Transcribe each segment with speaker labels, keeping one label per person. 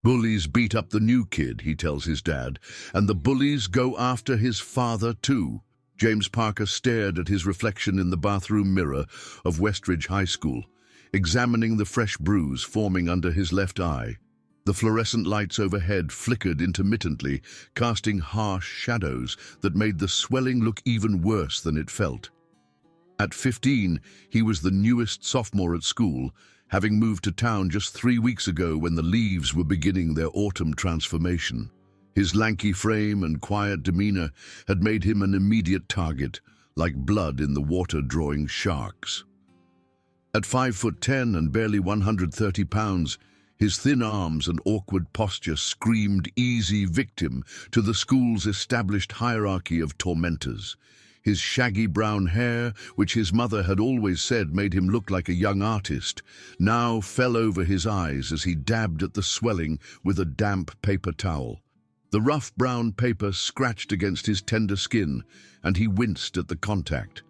Speaker 1: Bullies beat up the new kid, he tells his dad, and the bullies go after his father too. James Parker stared at his reflection in the bathroom mirror of Westridge High School, examining the fresh bruise forming under his left eye. The fluorescent lights overhead flickered intermittently, casting harsh shadows that made the swelling look even worse than it felt. At 15, he was the newest sophomore at school, having moved to town just 3 weeks ago when the leaves were beginning their autumn transformation. His lanky frame and quiet demeanor had made him an immediate target, like blood in the water drawing sharks. At 5'10" and barely 130 pounds, his thin arms and awkward posture screamed easy victim to the school's established hierarchy of tormentors. His shaggy brown hair, which his mother had always said made him look like a young artist, now fell over his eyes as he dabbed at the swelling with a damp paper towel. The rough brown paper scratched against his tender skin, and he winced at the contact.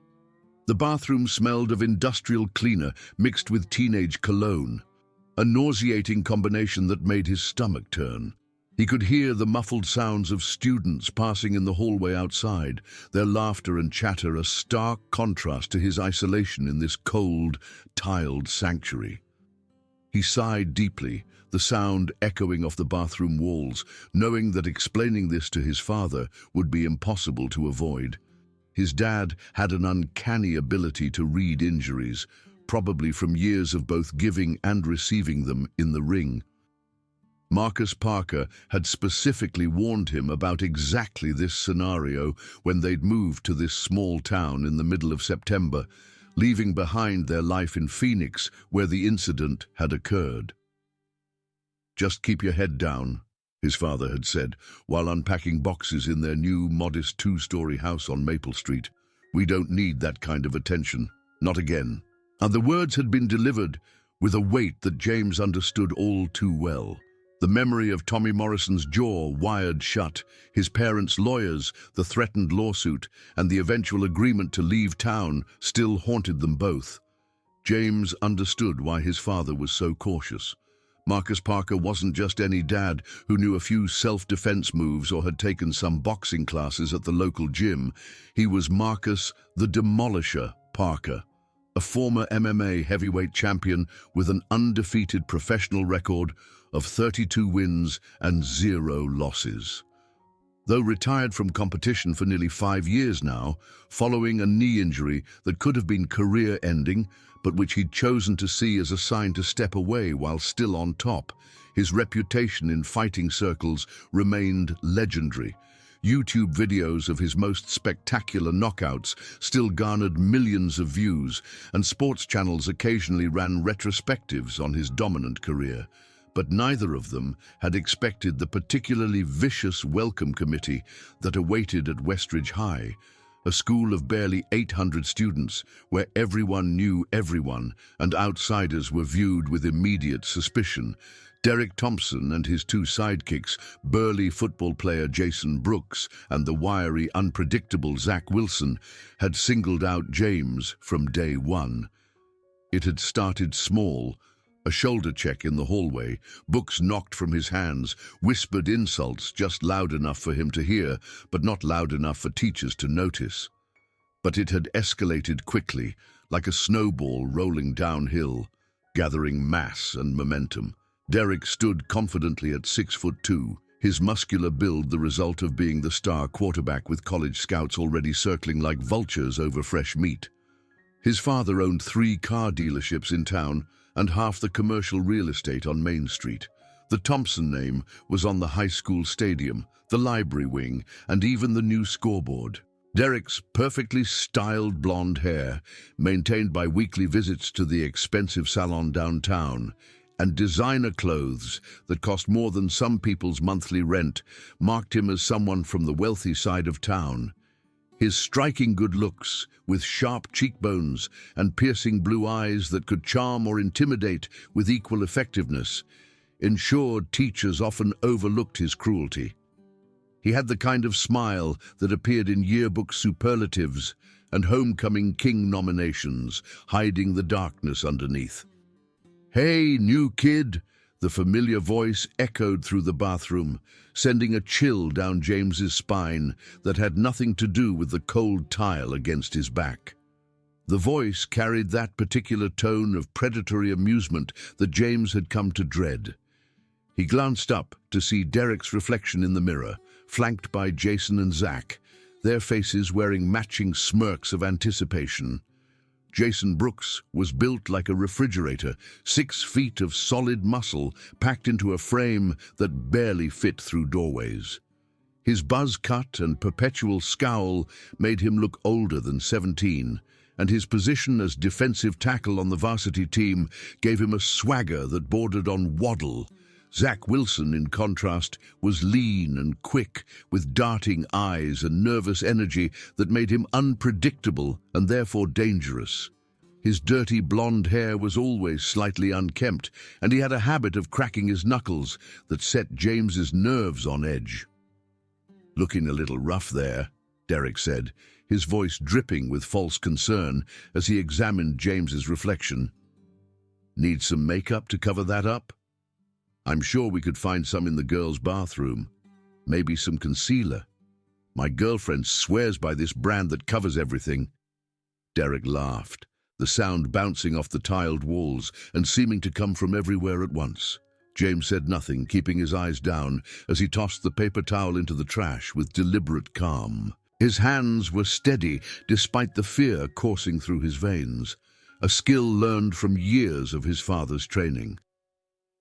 Speaker 1: The bathroom smelled of industrial cleaner mixed with teenage cologne, a nauseating combination that made his stomach turn. He could hear the muffled sounds of students passing in the hallway outside, their laughter and chatter a stark contrast to his isolation in this cold, tiled sanctuary. He sighed deeply, the sound echoing off the bathroom walls, knowing that explaining this to his father would be impossible to avoid. His dad had an uncanny ability to read injuries, probably from years of both giving and receiving them in the ring. Marcus Parker had specifically warned him about exactly this scenario when they'd moved to this small town in the middle of September, leaving behind their life in Phoenix where the incident had occurred. "Just keep your head down," his father had said, while unpacking boxes in their new, modest 2-story house on Maple Street. "We don't need that kind of attention. Not again." And the words had been delivered with a weight that James understood all too well. The memory of Tommy Morrison's jaw wired shut, his parents' lawyers, the threatened lawsuit, and the eventual agreement to leave town still haunted them both. James understood why his father was so cautious. Marcus Parker wasn't just any dad who knew a few self-defense moves or had taken some boxing classes at the local gym. He was Marcus the Demolisher Parker, a former MMA heavyweight champion with an undefeated professional record of 32 wins and 0 losses. Though retired from competition for nearly 5 years now, following a knee injury that could have been career-ending, but which he'd chosen to see as a sign to step away while still on top, his reputation in fighting circles remained legendary. YouTube videos of his most spectacular knockouts still garnered millions of views, and sports channels occasionally ran retrospectives on his dominant career. But neither of them had expected the particularly vicious welcome committee that awaited at Westridge High, a school of barely 800 students where everyone knew everyone and outsiders were viewed with immediate suspicion. Derek Thompson and his 2 sidekicks, burly football player Jason Brooks and the wiry, unpredictable Zach Wilson, had singled out James from day one. It had started small. A shoulder check in the hallway, books knocked from his hands, whispered insults just loud enough for him to hear, but not loud enough for teachers to notice. But it had escalated quickly, like a snowball rolling downhill, gathering mass and momentum. Derek stood confidently at 6'2", his muscular build the result of being the star quarterback with college scouts already circling like vultures over fresh meat. His father owned 3 car dealerships in town and half the commercial real estate on Main Street. The Thompson name was on the high school stadium, the library wing, and even the new scoreboard. Derek's perfectly styled blonde hair, maintained by weekly visits to the expensive salon downtown, and designer clothes that cost more than some people's monthly rent, marked him as someone from the wealthy side of town. His striking good looks, with sharp cheekbones and piercing blue eyes that could charm or intimidate with equal effectiveness, ensured teachers often overlooked his cruelty. He had the kind of smile that appeared in yearbook superlatives and homecoming king nominations, hiding the darkness underneath. "Hey, new kid," The familiar voice echoed through the bathroom, sending a chill down James's spine that had nothing to do with the cold tile against his back. The voice carried that particular tone of predatory amusement that James had come to dread. He glanced up to see Derek's reflection in the mirror, flanked by Jason and Zach, their faces wearing matching smirks of anticipation. Jason Brooks was built like a refrigerator, 6 feet of solid muscle packed into a frame that barely fit through doorways. His buzz cut and perpetual scowl made him look older than 17, and his position as defensive tackle on the varsity team gave him a swagger that bordered on waddle. Zach Wilson, in contrast, was lean and quick, with darting eyes and nervous energy that made him unpredictable and therefore dangerous. His dirty blonde hair was always slightly unkempt, and he had a habit of cracking his knuckles that set James's nerves on edge. "Looking a little rough there," Derek said, his voice dripping with false concern as he examined James's reflection. "Need some makeup to cover that up? I'm sure we could find some in the girls' bathroom. Maybe some concealer. My girlfriend swears by this brand that covers everything." Derek laughed, the sound bouncing off the tiled walls and seeming to come from everywhere at once. James said nothing, keeping his eyes down as he tossed the paper towel into the trash with deliberate calm. His hands were steady despite the fear coursing through his veins, a skill learned from years of his father's training.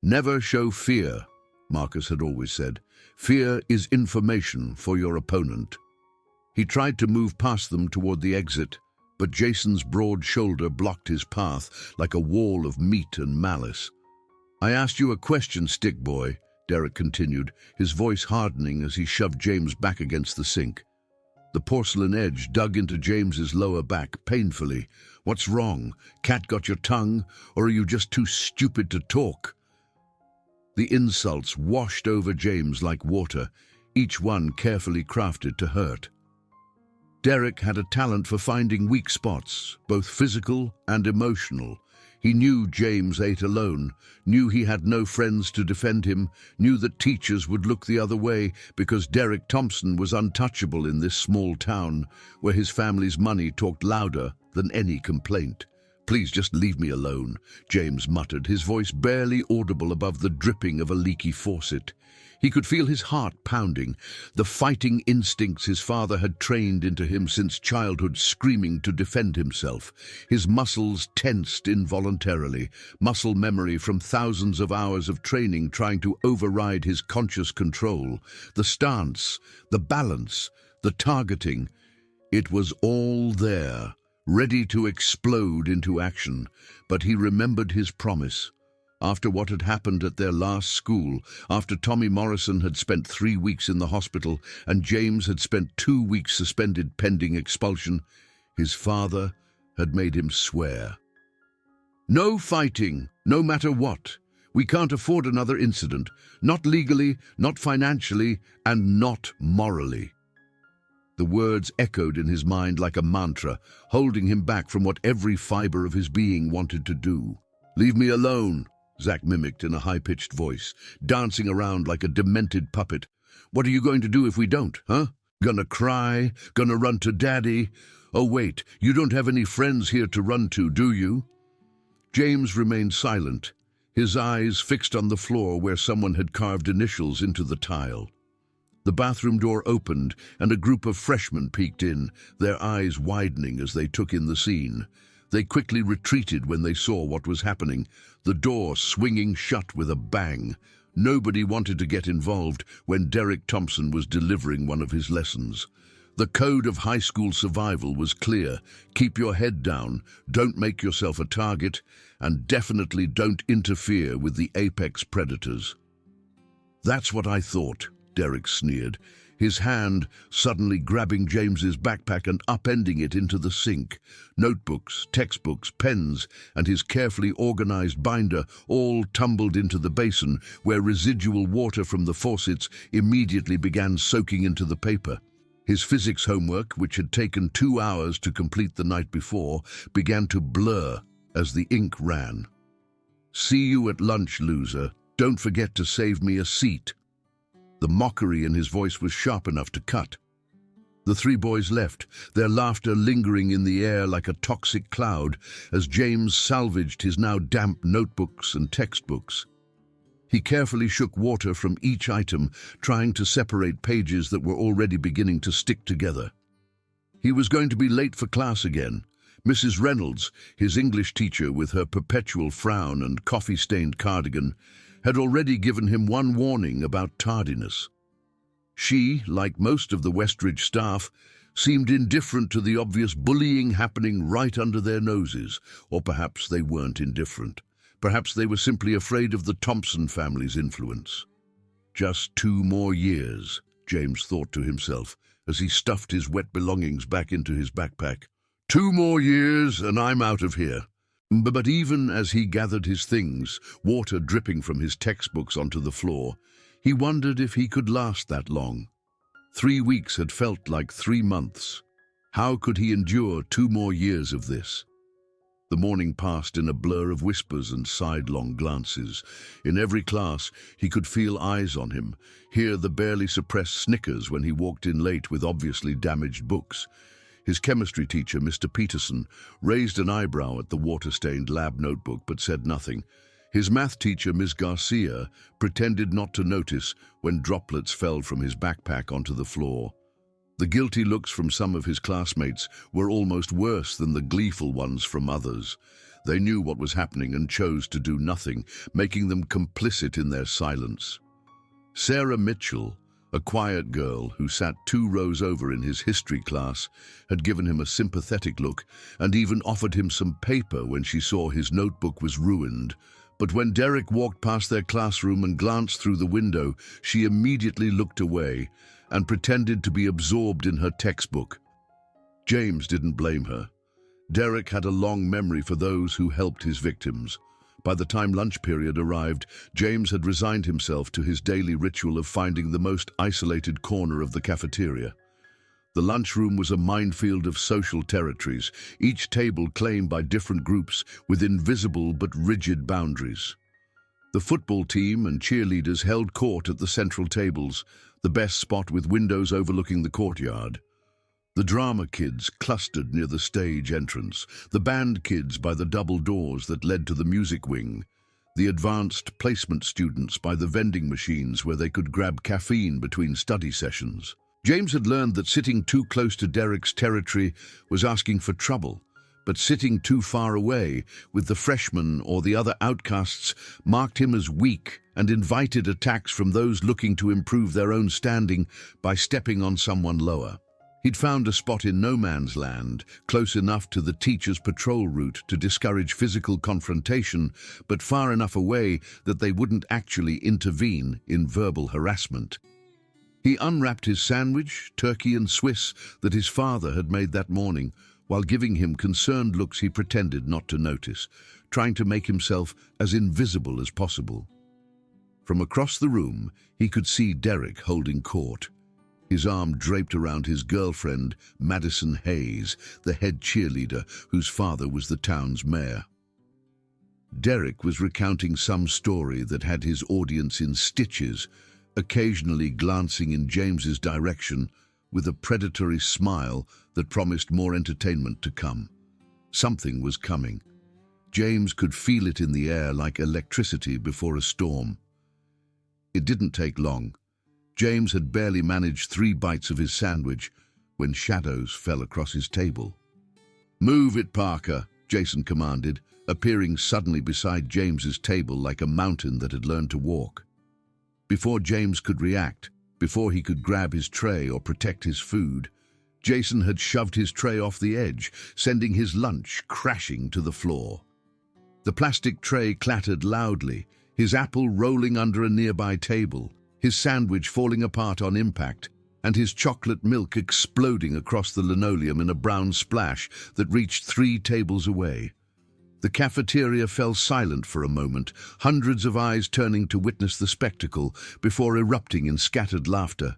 Speaker 1: "Never show fear," Marcus had always said. "Fear is information for your opponent." He tried to move past them toward the exit, but Jason's broad shoulder blocked his path like a wall of meat and malice. "I asked you a question, stick boy," Derek continued, his voice hardening as he shoved James back against the sink. The porcelain edge dug into James's lower back painfully. "What's wrong? Cat got your tongue, or are you just too stupid to talk?" The insults washed over James like water, each one carefully crafted to hurt. Derek had a talent for finding weak spots, both physical and emotional. He knew James ate alone, knew he had no friends to defend him, knew that teachers would look the other way because Derek Thompson was untouchable in this small town, where his family's money talked louder than any complaint. "Please just leave me alone," James muttered, his voice barely audible above the dripping of a leaky faucet. He could feel his heart pounding, the fighting instincts his father had trained into him since childhood screaming to defend himself. His muscles tensed involuntarily, muscle memory from thousands of hours of training trying to override his conscious control. The stance, the balance, the targeting, it was all there, ready to explode into action, but he remembered his promise. After what had happened at their last school, after Tommy Morrison had spent 3 weeks in the hospital and James had spent 2 weeks suspended pending expulsion, his father had made him swear. "No fighting, no matter what. We can't afford another incident, not legally, not financially, and not morally." The words echoed in his mind like a mantra, holding him back from what every fiber of his being wanted to do. "Leave me alone," Zach mimicked in a high-pitched voice, dancing around like a demented puppet. "What are you going to do if we don't, huh? Gonna cry? Gonna run to Daddy? Oh wait, you don't have any friends here to run to, do you?" James remained silent, his eyes fixed on the floor where someone had carved initials into the tile. The bathroom door opened and a group of freshmen peeked in, their eyes widening as they took in the scene. They quickly retreated when they saw what was happening, the door swinging shut with a bang. Nobody wanted to get involved when Derek Thompson was delivering one of his lessons. The code of high school survival was clear. Keep your head down, don't make yourself a target, and definitely don't interfere with the apex predators. "That's what I thought," Derek sneered, his hand suddenly grabbing James's backpack and upending it into the sink. Notebooks, textbooks, pens, and his carefully organized binder all tumbled into the basin, where residual water from the faucets immediately began soaking into the paper. His physics homework, which had taken 2 hours to complete the night before, began to blur as the ink ran. "See you at lunch, loser," Don't forget to save me a seat." The mockery in his voice was sharp enough to cut. The three boys left, their laughter lingering in the air like a toxic cloud as James salvaged his now damp notebooks and textbooks. He carefully shook water from each item, trying to separate pages that were already beginning to stick together. He was going to be late for class again. Mrs. Reynolds, his English teacher with her perpetual frown and coffee-stained cardigan, had already given him one warning about tardiness. She, like most of the Westridge staff, seemed indifferent to the obvious bullying happening right under their noses, or perhaps they weren't indifferent. Perhaps they were simply afraid of the Thompson family's influence. Just 2 more years, James thought to himself as he stuffed his wet belongings back into his backpack. 2 more years and I'm out of here. But even as he gathered his things, water dripping from his textbooks onto the floor, he wondered if he could last that long. 3 weeks had felt like 3 months. How could he endure 2 more years of this? The morning passed in a blur of whispers and sidelong glances. In every class, he could feel eyes on him, hear the barely suppressed snickers when he walked in late with obviously damaged books. His chemistry teacher, Mr. Peterson, raised an eyebrow at the water-stained lab notebook but said nothing. His math teacher, Ms. Garcia, pretended not to notice when droplets fell from his backpack onto the floor. The guilty looks from some of his classmates were almost worse than the gleeful ones from others. They knew what was happening and chose to do nothing, making them complicit in their silence. Sarah Mitchell, a quiet girl who sat 2 rows over in his history class, had given him a sympathetic look and even offered him some paper when she saw his notebook was ruined. But when Derek walked past their classroom and glanced through the window, she immediately looked away and pretended to be absorbed in her textbook. James didn't blame her. Derek had a long memory for those who helped his victims. By the time lunch period arrived, James had resigned himself to his daily ritual of finding the most isolated corner of the cafeteria. The lunchroom was a minefield of social territories, each table claimed by different groups with invisible but rigid boundaries. The football team and cheerleaders held court at the central tables, the best spot with windows overlooking the courtyard. The drama kids clustered near the stage entrance, the band kids by the double doors that led to the music wing, the advanced placement students by the vending machines where they could grab caffeine between study sessions. James had learned that sitting too close to Derek's territory was asking for trouble, but sitting too far away with the freshmen or the other outcasts marked him as weak and invited attacks from those looking to improve their own standing by stepping on someone lower. He'd found a spot in no man's land, close enough to the teacher's patrol route to discourage physical confrontation, but far enough away that they wouldn't actually intervene in verbal harassment. He unwrapped his sandwich, turkey and Swiss, that his father had made that morning, while giving him concerned looks he pretended not to notice, trying to make himself as invisible as possible. From across the room, he could see Derek holding court, his arm draped around his girlfriend, Madison Hayes, the head cheerleader whose father was the town's mayor. Derek was recounting some story that had his audience in stitches, occasionally glancing in James's direction with a predatory smile that promised more entertainment to come. Something was coming. James could feel it in the air like electricity before a storm. It didn't take long. James had barely managed 3 bites of his sandwich when shadows fell across his table. "Move it, Parker," Jason commanded, appearing suddenly beside James's table like a mountain that had learned to walk. Before James could react, before he could grab his tray or protect his food, Jason had shoved his tray off the edge, sending his lunch crashing to the floor. The plastic tray clattered loudly, his apple rolling under a nearby table, his sandwich falling apart on impact, and his chocolate milk exploding across the linoleum in a brown splash that reached 3 tables away. The cafeteria fell silent for a moment, hundreds of eyes turning to witness the spectacle before erupting in scattered laughter.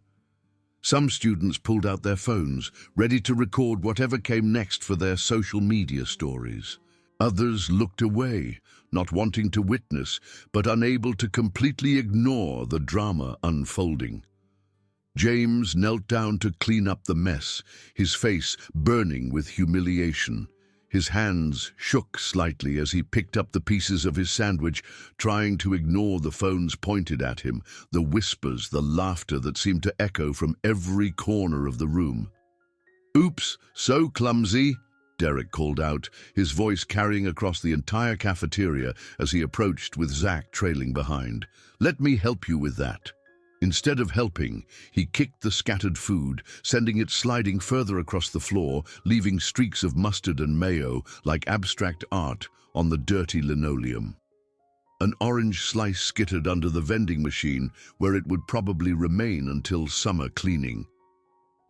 Speaker 1: Some students pulled out their phones, ready to record whatever came next for their social media stories. Others looked away, not wanting to witness, but unable to completely ignore the drama unfolding. James knelt down to clean up the mess, his face burning with humiliation. His hands shook slightly as he picked up the pieces of his sandwich, trying to ignore the phones pointed at him, the whispers, the laughter that seemed to echo from every corner of the room. "Oops, so clumsy," Derek called out, his voice carrying across the entire cafeteria as he approached with Zach trailing behind. "Let me help you with that." Instead of helping, he kicked the scattered food, sending it sliding further across the floor, leaving streaks of mustard and mayo like abstract art on the dirty linoleum. An orange slice skittered under the vending machine, where it would probably remain until summer cleaning.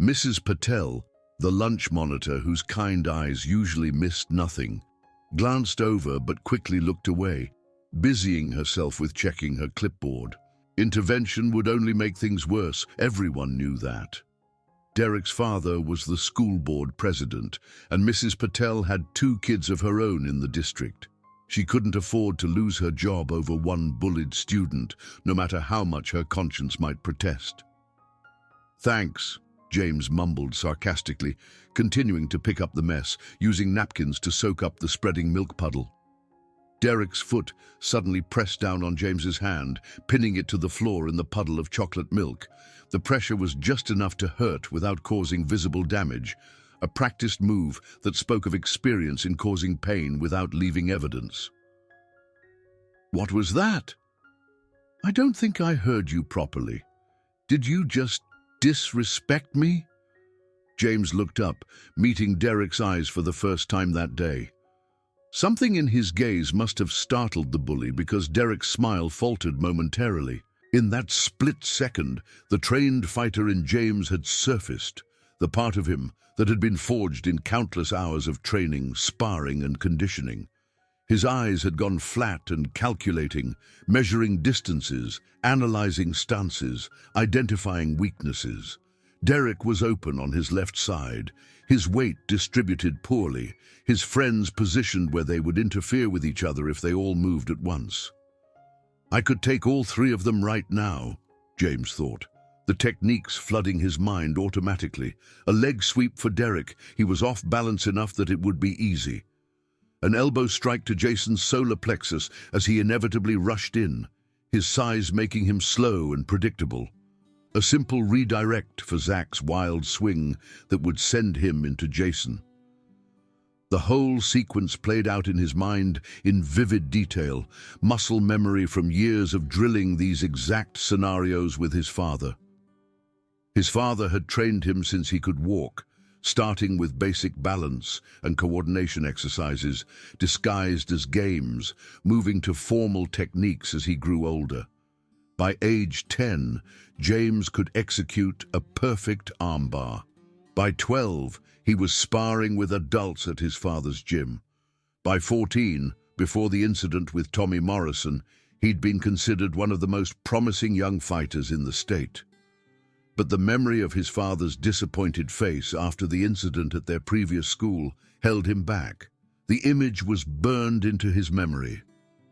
Speaker 1: Mrs. Patel, the lunch monitor whose kind eyes usually missed nothing, glanced over but quickly looked away, busying herself with checking her clipboard. Intervention would only make things worse. Everyone knew that. Derek's father was the school board president, and Mrs. Patel had 2 kids of her own in the district. She couldn't afford to lose her job over one bullied student, no matter how much her conscience might protest. "Thanks," James mumbled sarcastically, continuing to pick up the mess, using napkins to soak up the spreading milk puddle. Derek's foot suddenly pressed down on James's hand, pinning it to the floor in the puddle of chocolate milk. The pressure was just enough to hurt without causing visible damage, a practiced move that spoke of experience in causing pain without leaving evidence. "What was that? I don't think I heard you properly. Did you just disrespect me?" James looked up, meeting Derek's eyes for the first time that day. Something in his gaze must have startled the bully, because Derek's smile faltered momentarily. In that split second, the trained fighter in James had surfaced, the part of him that had been forged in countless hours of training, sparring, and conditioning. His eyes had gone flat and calculating, measuring distances, analyzing stances, identifying weaknesses. Derek was open on his left side, his weight distributed poorly, his friends positioned where they would interfere with each other if they all moved at once. "I could take all 3 of them right now," James thought, the techniques flooding his mind automatically. A leg sweep for Derek. He was off balance enough that it would be easy. An elbow strike to Jason's solar plexus as he inevitably rushed in, his size making him slow and predictable. A simple redirect for Zach's wild swing that would send him into Jason. The whole sequence played out in his mind in vivid detail, muscle memory from years of drilling these exact scenarios with his father. His father had trained him since he could walk, starting with basic balance and coordination exercises, disguised as games, moving to formal techniques as he grew older. By age 10, James could execute a perfect armbar. By 12, he was sparring with adults at his father's gym. By 14, before the incident with Tommy Morrison, he'd been considered one of the most promising young fighters in the state. But the memory of his father's disappointed face after the incident at their previous school held him back. The image was burned into his memory.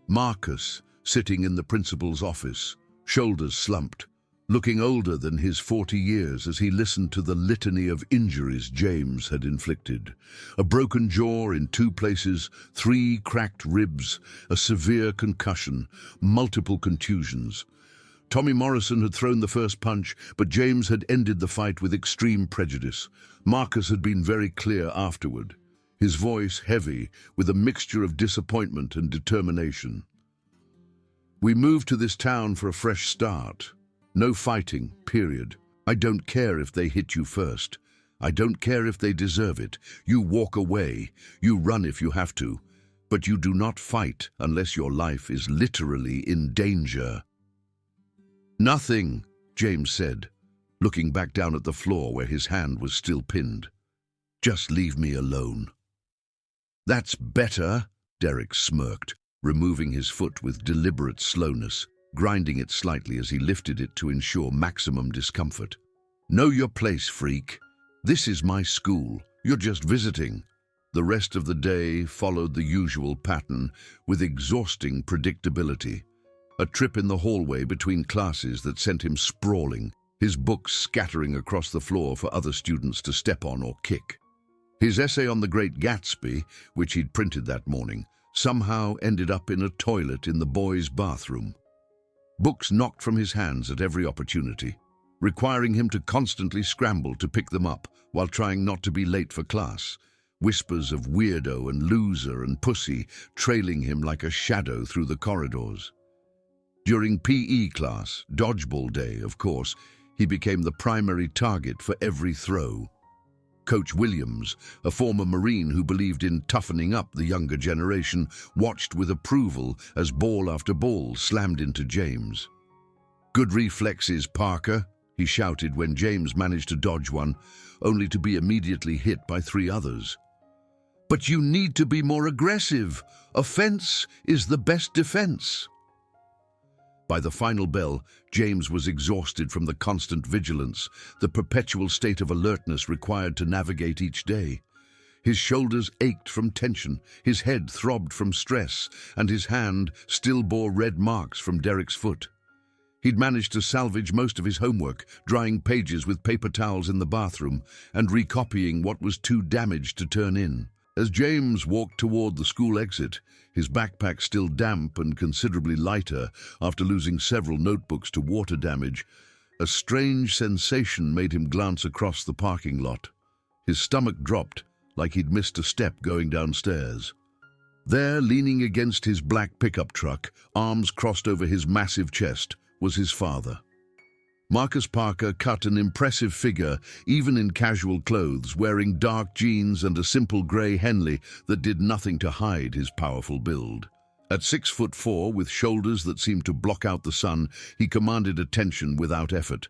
Speaker 1: Marcus, sitting in the principal's office, shoulders slumped, looking older than his 40 years as he listened to the litany of injuries James had inflicted. A broken jaw in 2 places, 3 cracked ribs, a severe concussion, multiple contusions. Tommy Morrison had thrown the first punch, but James had ended the fight with extreme prejudice. Marcus had been very clear afterward, his voice heavy with a mixture of disappointment and determination. "We moved to this town for a fresh start. No fighting, period. I don't care if they hit you first. I don't care if they deserve it. You walk away. You run if you have to. But you do not fight unless your life is literally in danger." "Nothing," James said, looking back down at the floor where his hand was still pinned. "Just leave me alone." "That's better," Derek smirked, removing his foot with deliberate slowness, grinding it slightly as he lifted it to ensure maximum discomfort. "Know your place, freak. This is my school. You're just visiting." The rest of the day followed the usual pattern with exhausting predictability. A trip in the hallway between classes that sent him sprawling, his books scattering across the floor for other students to step on or kick. His essay on the Great Gatsby, which he'd printed that morning, somehow ended up in a toilet in the boys' bathroom. Books knocked from his hands at every opportunity, requiring him to constantly scramble to pick them up while trying not to be late for class. Whispers of weirdo and loser and pussy trailing him like a shadow through the corridors. During PE class, dodgeball day, of course, he became the primary target for every throw. Coach Williams, a former Marine who believed in toughening up the younger generation, watched with approval as ball after ball slammed into James. "Good reflexes, Parker," he shouted when James managed to dodge one, only to be immediately hit by 3 others. "But you need to be more aggressive. Offense is the best defense." By the final bell, James was exhausted from the constant vigilance, the perpetual state of alertness required to navigate each day. His shoulders ached from tension, his head throbbed from stress, and his hand still bore red marks from Derek's foot. He'd managed to salvage most of his homework, drying pages with paper towels in the bathroom and recopying what was too damaged to turn in. As James walked toward the school exit, his backpack still damp and considerably lighter after losing several notebooks to water damage, a strange sensation made him glance across the parking lot. His stomach dropped, like he'd missed a step going downstairs. There, leaning against his black pickup truck, arms crossed over his massive chest, was his father. Marcus Parker cut an impressive figure, even in casual clothes, wearing dark jeans and a simple grey Henley that did nothing to hide his powerful build. At 6'4", with shoulders that seemed to block out the sun, he commanded attention without effort.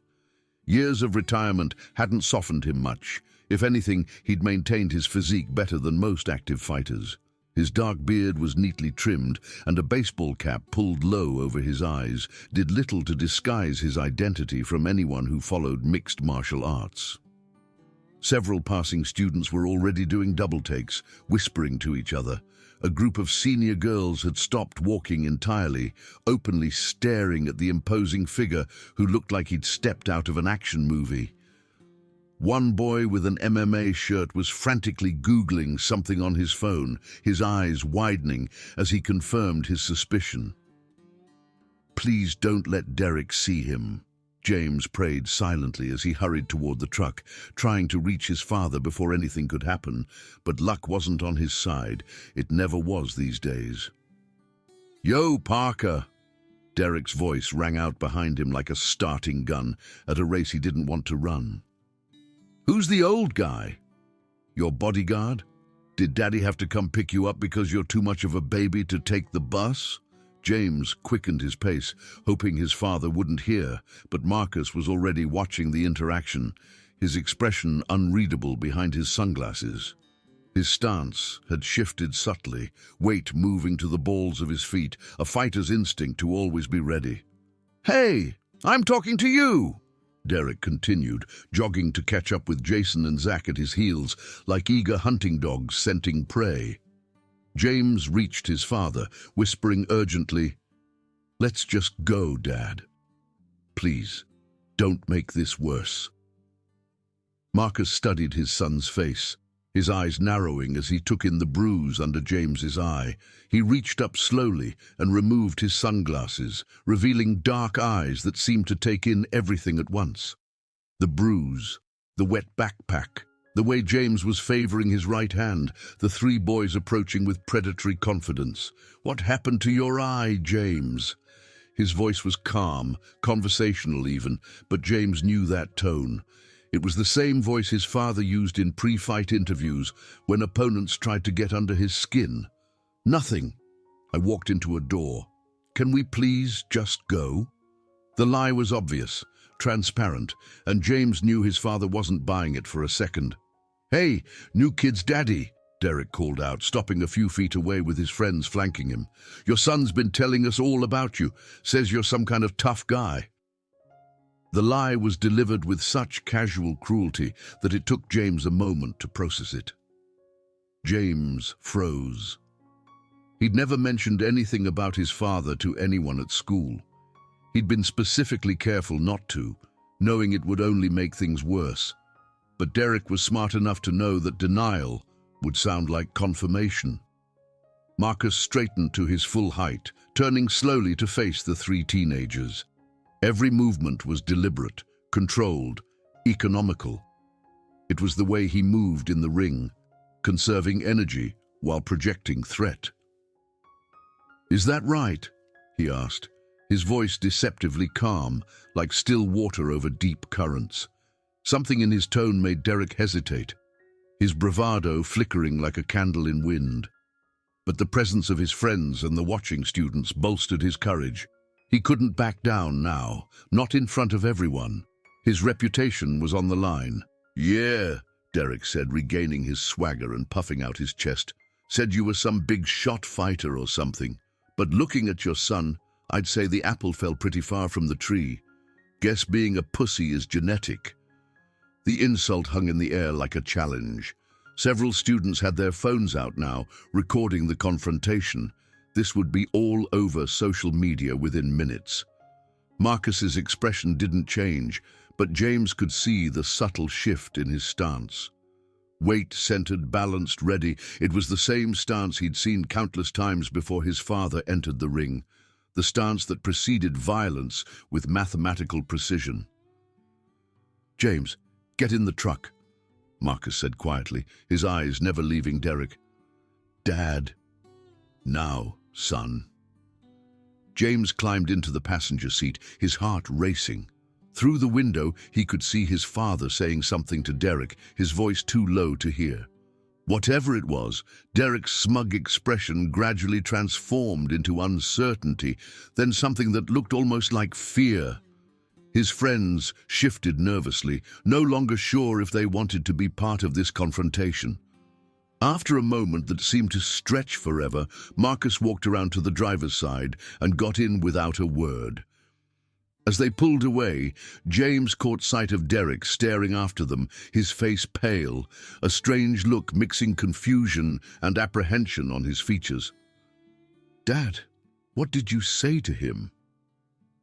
Speaker 1: Years of retirement hadn't softened him much. If anything, he'd maintained his physique better than most active fighters. His dark beard was neatly trimmed, and a baseball cap pulled low over his eyes did little to disguise his identity from anyone who followed mixed martial arts. Several passing students were already doing double takes, whispering to each other. A group of senior girls had stopped walking entirely, openly staring at the imposing figure who looked like he'd stepped out of an action movie. One boy with an MMA shirt was frantically Googling something on his phone, his eyes widening as he confirmed his suspicion. "Please don't let Derek see him," James prayed silently as he hurried toward the truck, trying to reach his father before anything could happen, but luck wasn't on his side. It never was these days. "Yo, Parker!" Derek's voice rang out behind him like a starting gun at a race he didn't want to run. "Who's the old guy? Your bodyguard? Did Daddy have to come pick you up because you're too much of a baby to take the bus?" James quickened his pace, hoping his father wouldn't hear, but Marcus was already watching the interaction, his expression unreadable behind his sunglasses. His stance had shifted subtly, weight moving to the balls of his feet, a fighter's instinct to always be ready. "Hey, I'm talking to you!" Derek continued, jogging to catch up with Jason and Zach at his heels, like eager hunting dogs scenting prey. James reached his father, whispering urgently, "Let's just go, Dad. Please, don't make this worse." Marcus studied his son's face, his eyes narrowing as he took in the bruise under James's eye. He reached up slowly and removed his sunglasses, revealing dark eyes that seemed to take in everything at once. The bruise, the wet backpack, the way James was favoring his right hand, the 3 boys approaching with predatory confidence. "What happened to your eye, James?" His voice was calm, conversational even, but James knew that tone. It was the same voice his father used in pre-fight interviews when opponents tried to get under his skin. "Nothing." I walked into a door. "Can we please just go?" The lie was obvious, transparent, and James knew his father wasn't buying it for a second. "Hey, new kid's daddy," Derek called out, stopping a few feet away with his friends flanking him. "Your son's been telling us all about you, says you're some kind of tough guy." The lie was delivered with such casual cruelty that it took James a moment to process it. James froze. He'd never mentioned anything about his father to anyone at school. He'd been specifically careful not to, knowing it would only make things worse. But Derek was smart enough to know that denial would sound like confirmation. Marcus straightened to his full height, turning slowly to face the three teenagers. Every movement was deliberate, controlled, economical. It was the way he moved in the ring, conserving energy while projecting threat. "Is that right?" he asked, his voice deceptively calm, like still water over deep currents. Something in his tone made Derek hesitate, his bravado flickering like a candle in wind. But the presence of his friends and the watching students bolstered his courage. He couldn't back down now, not in front of everyone. His reputation was on the line. "Yeah," Derek said, regaining his swagger and puffing out his chest. "Said you were some big shot fighter or something. But looking at your son, I'd say the apple fell pretty far from the tree. Guess being a pussy is genetic." The insult hung in the air like a challenge. Several students had their phones out now, recording the confrontation. This would be all over social media within minutes. Marcus's expression didn't change, but James could see the subtle shift in his stance. Weight-centered, balanced, ready, it was the same stance he'd seen countless times before his father entered the ring, the stance that preceded violence with mathematical precision. "James, get in the truck," Marcus said quietly, his eyes never leaving Derek. "Dad, now, son." James climbed into the passenger seat, his heart racing. Through the window, he could see his father saying something to Derek, his voice too low to hear. Whatever it was, Derek's smug expression gradually transformed into uncertainty, then something that looked almost like fear. His friends shifted nervously, no longer sure if they wanted to be part of this confrontation. After a moment that seemed to stretch forever, Marcus walked around to the driver's side and got in without a word. As they pulled away, James caught sight of Derek staring after them, his face pale, a strange look mixing confusion and apprehension on his features. "Dad, what did you say to him?"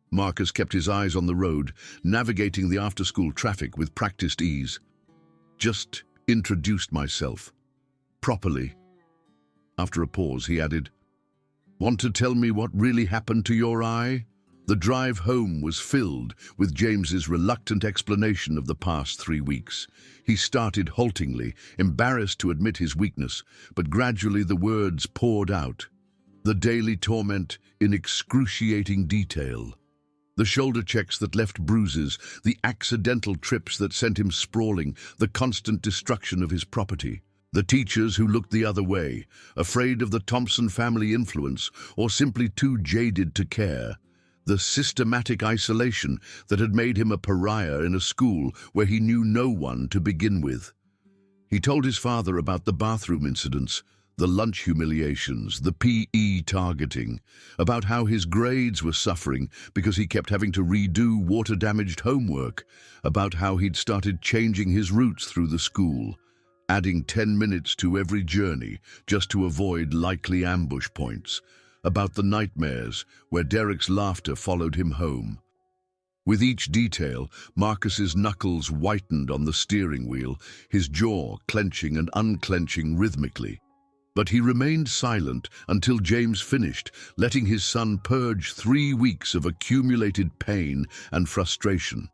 Speaker 1: Marcus kept his eyes on the road, navigating the after-school traffic with practiced ease. "Just introduced myself. Properly." After a pause, he added, "Want to tell me what really happened to your eye?" The drive home was filled with James's reluctant explanation of the past 3 weeks. He started haltingly, embarrassed to admit his weakness, but gradually the words poured out. The daily torment in excruciating detail. The shoulder checks that left bruises, the accidental trips that sent him sprawling, the constant destruction of his property. The teachers who looked the other way, afraid of the Thompson family influence or simply too jaded to care. The systematic isolation that had made him a pariah in a school where he knew no one to begin with. He told his father about the bathroom incidents, the lunch humiliations, the PE targeting, about how his grades were suffering because he kept having to redo water-damaged homework, about how he'd started changing his routes through the school, adding 10 minutes to every journey just to avoid likely ambush points, about the nightmares where Derek's laughter followed him home. With each detail, Marcus's knuckles whitened on the steering wheel, his jaw clenching and unclenching rhythmically. But he remained silent until James finished, letting his son purge 3 weeks of accumulated pain and frustration.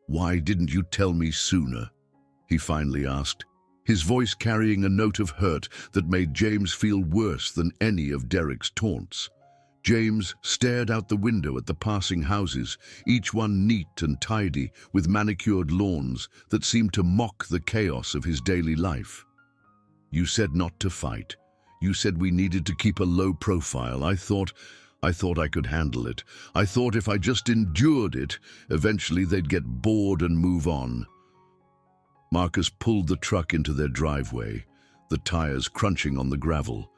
Speaker 1: "Why didn't you tell me sooner?" he finally asked, his voice carrying a note of hurt that made James feel worse than any of Derek's taunts. James stared out the window at the passing houses, each one neat and tidy, with manicured lawns that seemed to mock the chaos of his daily life. "You said not to fight. You said we needed to keep a low profile. I thought I could handle it. I thought if I just endured it, eventually they'd get bored and move on." Marcus pulled the truck into their driveway, the tires crunching on the gravel.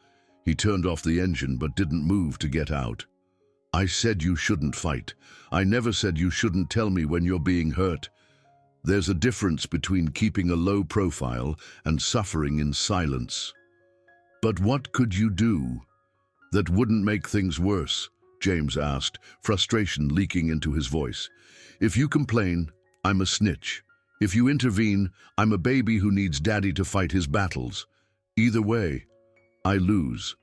Speaker 1: He turned off the engine but didn't move to get out. "I said you shouldn't fight. I never said you shouldn't tell me when you're being hurt." There's a difference between keeping a low profile and suffering in silence. But what could you do that wouldn't make things worse? James asked, frustration leaking into his voice. If you complain, I'm a snitch. If you intervene, I'm a baby who needs daddy to fight his battles. Either way, I lose.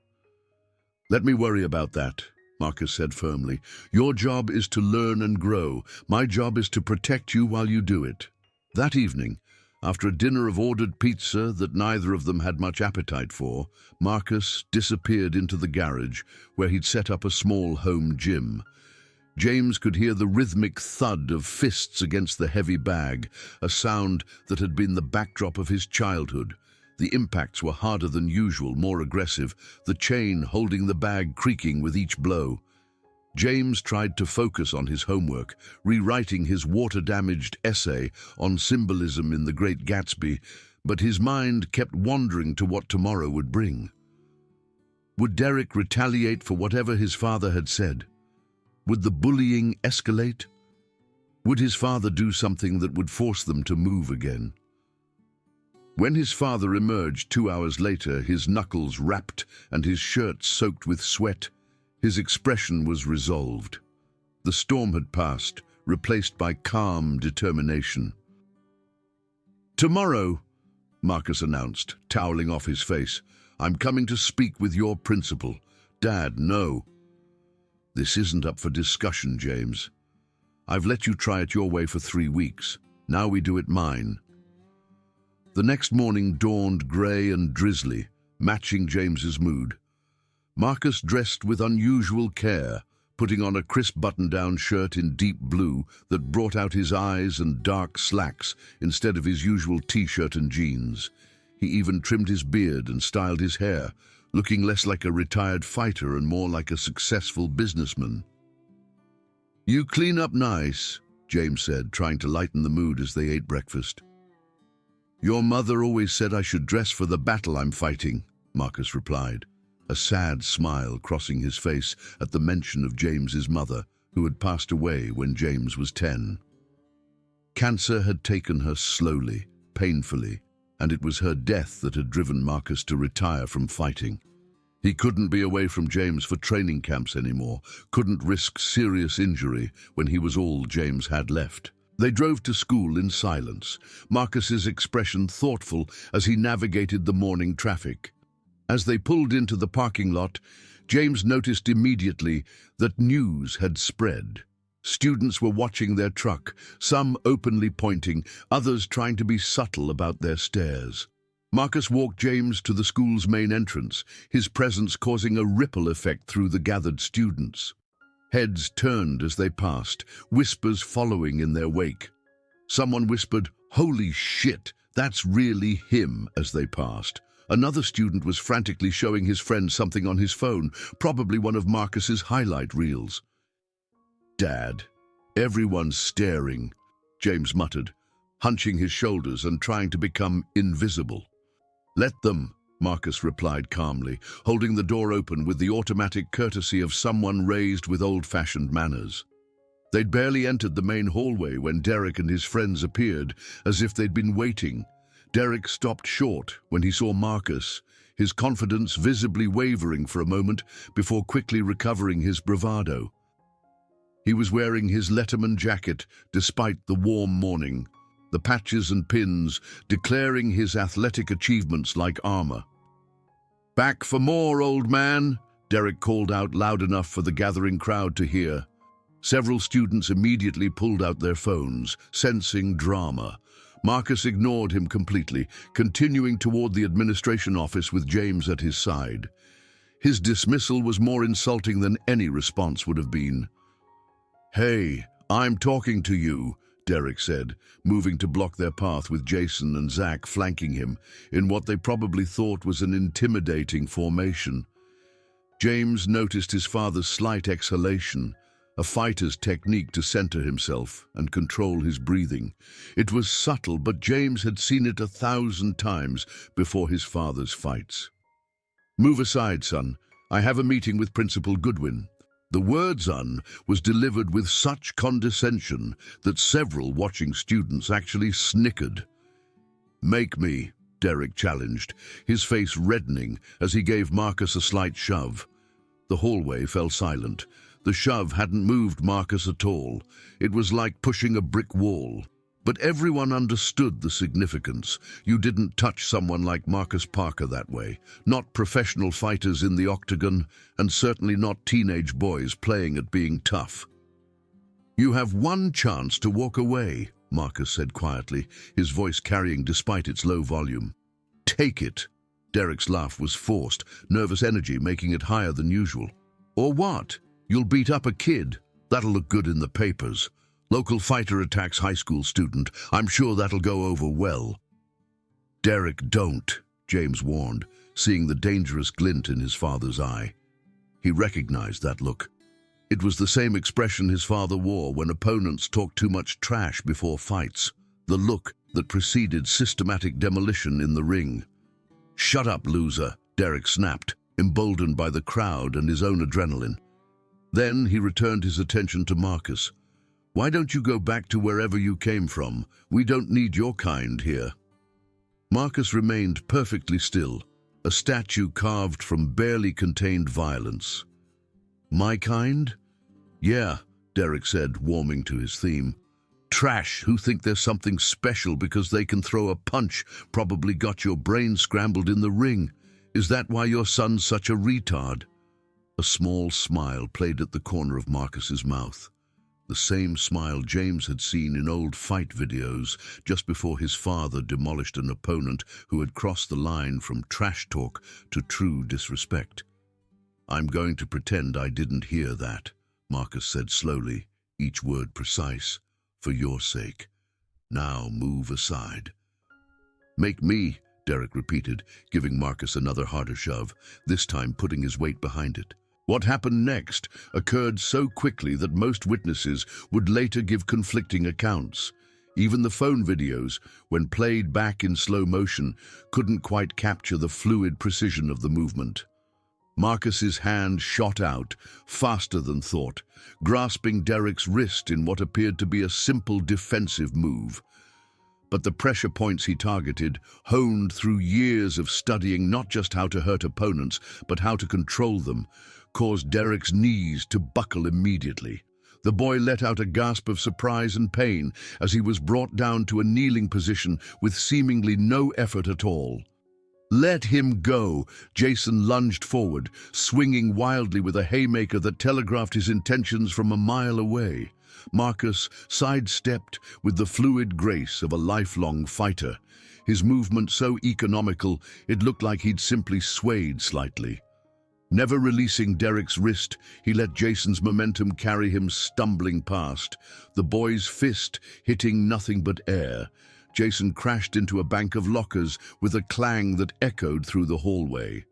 Speaker 1: Let me worry about that, Marcus said firmly. Your job is to learn and grow. My job is to protect you while you do it. That evening, after a dinner of ordered pizza that neither of them had much appetite for, Marcus disappeared into the garage where he'd set up a small home gym. James could hear the rhythmic thud of fists against the heavy bag, a sound that had been the backdrop of his childhood. The impacts were harder than usual, more aggressive, the chain holding the bag creaking with each blow. James tried to focus on his homework, rewriting his water-damaged essay on symbolism in The Great Gatsby, but his mind kept wandering to what tomorrow would bring. Would Derek retaliate for whatever his father had said? Would the bullying escalate? Would his father do something that would force them to move again? When his father emerged 2 hours later, his knuckles wrapped and his shirt soaked with sweat, his expression was resolved. The storm had passed, replaced by calm determination. "Tomorrow," Marcus announced, toweling off his face, "I'm coming to speak with your principal." "Dad, no." "This isn't up for discussion, James. I've let you try it your way for 3 weeks. Now we do it mine." The next morning dawned grey and drizzly, matching James's mood. Marcus dressed with unusual care, putting on a crisp button-down shirt in deep blue that brought out his eyes and dark slacks instead of his usual t-shirt and jeans. He even trimmed his beard and styled his hair, looking less like a retired fighter and more like a successful businessman. "You clean up nice," James said, trying to lighten the mood as they ate breakfast. "Your mother always said I should dress for the battle I'm fighting," Marcus replied, a sad smile crossing his face at the mention of James's mother, who had passed away when James was 10. Cancer had taken her slowly, painfully, and it was her death that had driven Marcus to retire from fighting. He couldn't be away from James for training camps anymore, couldn't risk serious injury when he was all James had left. They drove to school in silence, Marcus's expression thoughtful as he navigated the morning traffic. As they pulled into the parking lot, James noticed immediately that news had spread. Students were watching their truck, some openly pointing, others trying to be subtle about their stares. Marcus walked James to the school's main entrance, his presence causing a ripple effect through the gathered students. Heads turned as they passed, whispers following in their wake. Someone whispered, "Holy shit, that's really him," as they passed. Another student was frantically showing his friend something on his phone, probably one of Marcus's highlight reels. "Dad, everyone's staring," James muttered, hunching his shoulders and trying to become invisible. "Let them," Marcus replied calmly, holding the door open with the automatic courtesy of someone raised with old-fashioned manners. They'd barely entered the main hallway when Derek and his friends appeared, as if they'd been waiting. Derek stopped short when he saw Marcus, his confidence visibly wavering for a moment before quickly recovering his bravado. He was wearing his Letterman jacket despite the warm morning, the patches and pins declaring his athletic achievements like armor. "Back for more, old man," Derek called out loud enough for the gathering crowd to hear. Several students immediately pulled out their phones, sensing drama. Marcus ignored him completely, continuing toward the administration office with James at his side. His dismissal was more insulting than any response would have been. "Hey, I'm talking to you," Derek said, moving to block their path with Jason and Zach flanking him in what they probably thought was an intimidating formation. James noticed his father's slight exhalation, a fighter's technique to center himself and control his breathing. It was subtle, but James had seen it 1,000 times before his father's fights. "Move aside, son. I have a meeting with Principal Goodwin." The word "son" was delivered with such condescension that several watching students actually snickered. "Make me," Derek challenged, his face reddening as he gave Marcus a slight shove. The hallway fell silent. The shove hadn't moved Marcus at all. It was like pushing a brick wall. But everyone understood the significance. You didn't touch someone like Marcus Parker that way. Not professional fighters in the octagon, and certainly not teenage boys playing at being tough. "You have one chance to walk away," Marcus said quietly, his voice carrying despite its low volume. "Take it." Derek's laugh was forced, nervous energy making it higher than usual. "Or what? You'll beat up a kid. That'll look good in the papers. Local fighter attacks high school student. I'm sure that'll go over well." "Derek, don't," James warned, seeing the dangerous glint in his father's eye. He recognized that look. It was the same expression his father wore when opponents talked too much trash before fights, the look that preceded systematic demolition in the ring. "Shut up, loser," Derek snapped, emboldened by the crowd and his own adrenaline. Then he returned his attention to Marcus. "Why don't you go back to wherever you came from? We don't need your kind here." Marcus remained perfectly still, a statue carved from barely contained violence. "My kind?" "Yeah," Derek said, warming to his theme. "Trash who think there's something special because they can throw a punch probably got your brain scrambled in the ring. Is that why your son's such a retard?" A small smile played at the corner of Marcus's mouth. The same smile James had seen in old fight videos just before his father demolished an opponent who had crossed the line from trash talk to true disrespect. "I'm going to pretend I didn't hear that," Marcus said slowly, each word precise. "For your sake. Now move aside." "Make me," Derek repeated, giving Marcus another harder shove, this time putting his weight behind it. What happened next occurred so quickly that most witnesses would later give conflicting accounts. Even the phone videos, when played back in slow motion, couldn't quite capture the fluid precision of the movement. Marcus's hand shot out, faster than thought, grasping Derek's wrist in what appeared to be a simple defensive move. But the pressure points he targeted, honed through years of studying not just how to hurt opponents, but how to control them, caused Derek's knees to buckle immediately. The boy let out a gasp of surprise and pain as he was brought down to a kneeling position with seemingly no effort at all. "Let him go!" Jason lunged forward, swinging wildly with a haymaker that telegraphed his intentions from a mile away. Marcus sidestepped with the fluid grace of a lifelong fighter, his movement so economical it looked like he'd simply swayed slightly. Never releasing Derek's wrist, he let Jason's momentum carry him stumbling past, the boy's fist hitting nothing but air. Jason crashed into a bank of lockers with a clang that echoed through the hallway.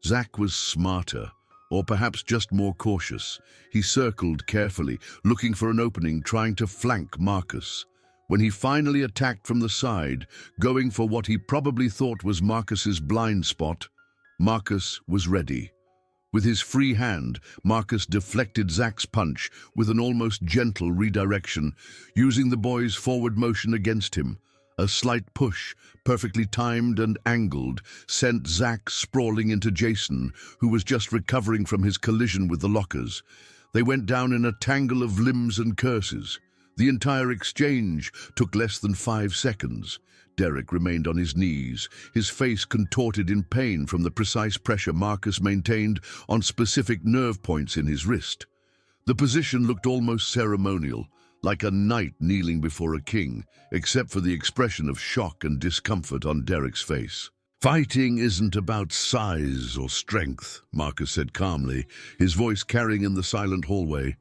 Speaker 1: Zach was smarter, or perhaps just more cautious. He circled carefully, looking for an opening, trying to flank Marcus. When he finally attacked from the side, going for what he probably thought was Marcus's blind spot, Marcus was ready. With his free hand, Marcus deflected Zach's punch with an almost gentle redirection, using the boy's forward motion against him. A slight push, perfectly timed and angled, sent Zach sprawling into Jason, who was just recovering from his collision with the lockers. They went down in a tangle of limbs and curses. The entire exchange took less than 5 seconds. Derek remained on his knees, his face contorted in pain from the precise pressure Marcus maintained on specific nerve points in his wrist. The position looked almost ceremonial, like a knight kneeling before a king, except for the expression of shock and discomfort on Derek's face. "Fighting isn't about size or strength," Marcus said calmly, his voice carrying in the silent hallway.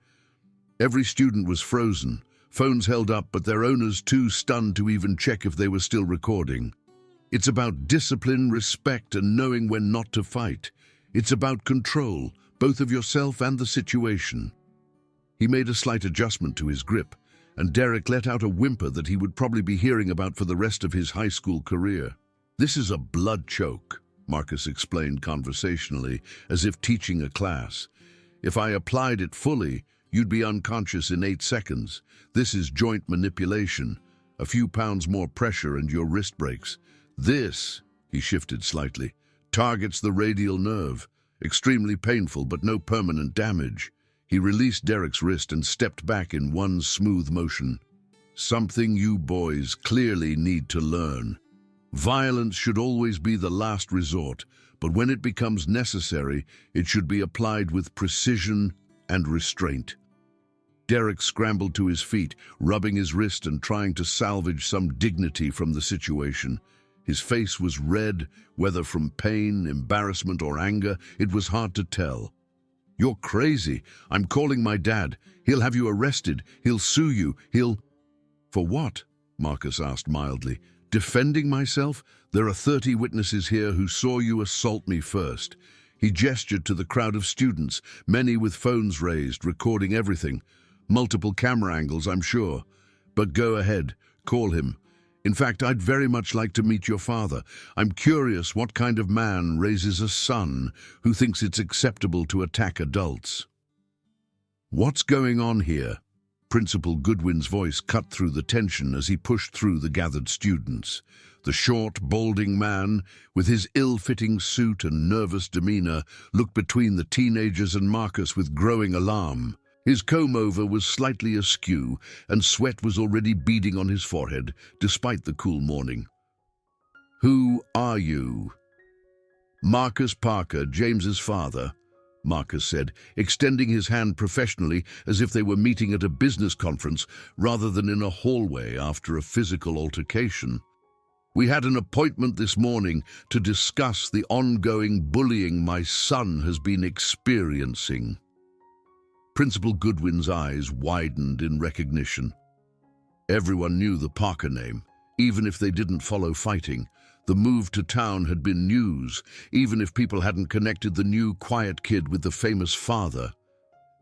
Speaker 1: Every student was frozen, phones held up, but their owners too stunned to even check if they were still recording. "It's about discipline, respect, and knowing when not to fight. It's about control, both of yourself and the situation." He made a slight adjustment to his grip, and Derek let out a whimper that he would probably be hearing about for the rest of his high school career. "This is a blood choke," Marcus explained conversationally, as if teaching a class. If I applied it fully, you'd be unconscious in 8 seconds. This is joint manipulation. A few pounds more pressure and your wrist breaks. This," he shifted slightly, "targets the radial nerve. Extremely painful, but no permanent damage." He released Derek's wrist and stepped back in one smooth motion. "Something you boys clearly need to learn. Violence should always be the last resort, but when it becomes necessary, it should be applied with precision and restraint." Derek scrambled to his feet, rubbing his wrist and trying to salvage some dignity from the situation. His face was red, whether from pain, embarrassment, or anger, it was hard to tell. "You're crazy. I'm calling my dad. He'll have you arrested. He'll sue you. He'll—" "For what?" Marcus asked mildly. "Defending myself? There are 30 witnesses here who saw you assault me first." He gestured to the crowd of students, many with phones raised, recording everything. "Multiple camera angles, I'm sure. But go ahead, call him. In fact, I'd very much like to meet your father. I'm curious what kind of man raises a son who thinks it's acceptable to attack adults." "What's going on here?" Principal Goodwin's voice cut through the tension as he pushed through the gathered students. The short, balding man, with his ill-fitting suit and nervous demeanor, looked between the teenagers and Marcus with growing alarm. His comb-over was slightly askew, and sweat was already beading on his forehead, despite the cool morning. "Who are you?" "Marcus Parker, James's father," Marcus said, extending his hand professionally as if they were meeting at a business conference rather than in a hallway after a physical altercation. "We had an appointment this morning to discuss the ongoing bullying my son has been experiencing." Principal Goodwin's eyes widened in recognition. Everyone knew the Parker name, even if they didn't follow fighting. The move to town had been news, even if people hadn't connected the new quiet kid with the famous father.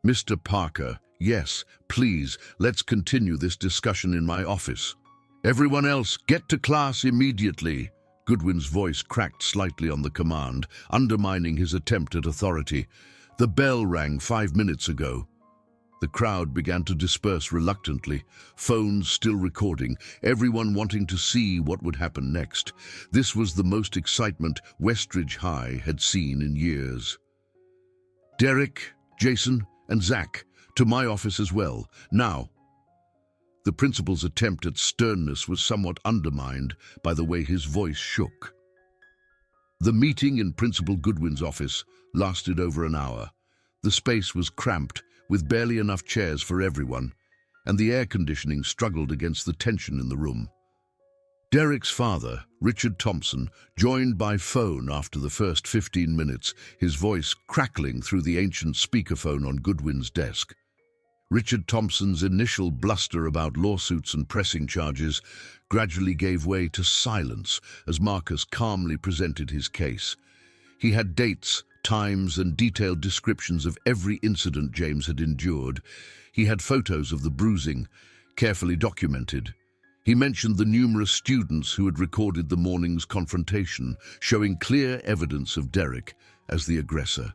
Speaker 1: "Mr. Parker, yes, please, let's continue this discussion in my office. Everyone else, get to class immediately." Goodwin's voice cracked slightly on the command, undermining his attempt at authority. "The bell rang 5 minutes ago." The crowd began to disperse reluctantly, phones still recording, everyone wanting to see what would happen next. This was the most excitement Westridge High had seen in years. "Derek, Jason, and Zach, to my office as well, now." The principal's attempt at sternness was somewhat undermined by the way his voice shook. The meeting in Principal Goodwin's office lasted over an hour. The space was cramped, with barely enough chairs for everyone, and the air conditioning struggled against the tension in the room. Derek's father, Richard Thompson, joined by phone after the first 15 minutes, his voice crackling through the ancient speakerphone on Goodwin's desk. Richard Thompson's initial bluster about lawsuits and pressing charges gradually gave way to silence as Marcus calmly presented his case. He had dates, times, and detailed descriptions of every incident James had endured. He had photos of the bruising, carefully documented. He mentioned the numerous students who had recorded the morning's confrontation, showing clear evidence of Derek as the aggressor.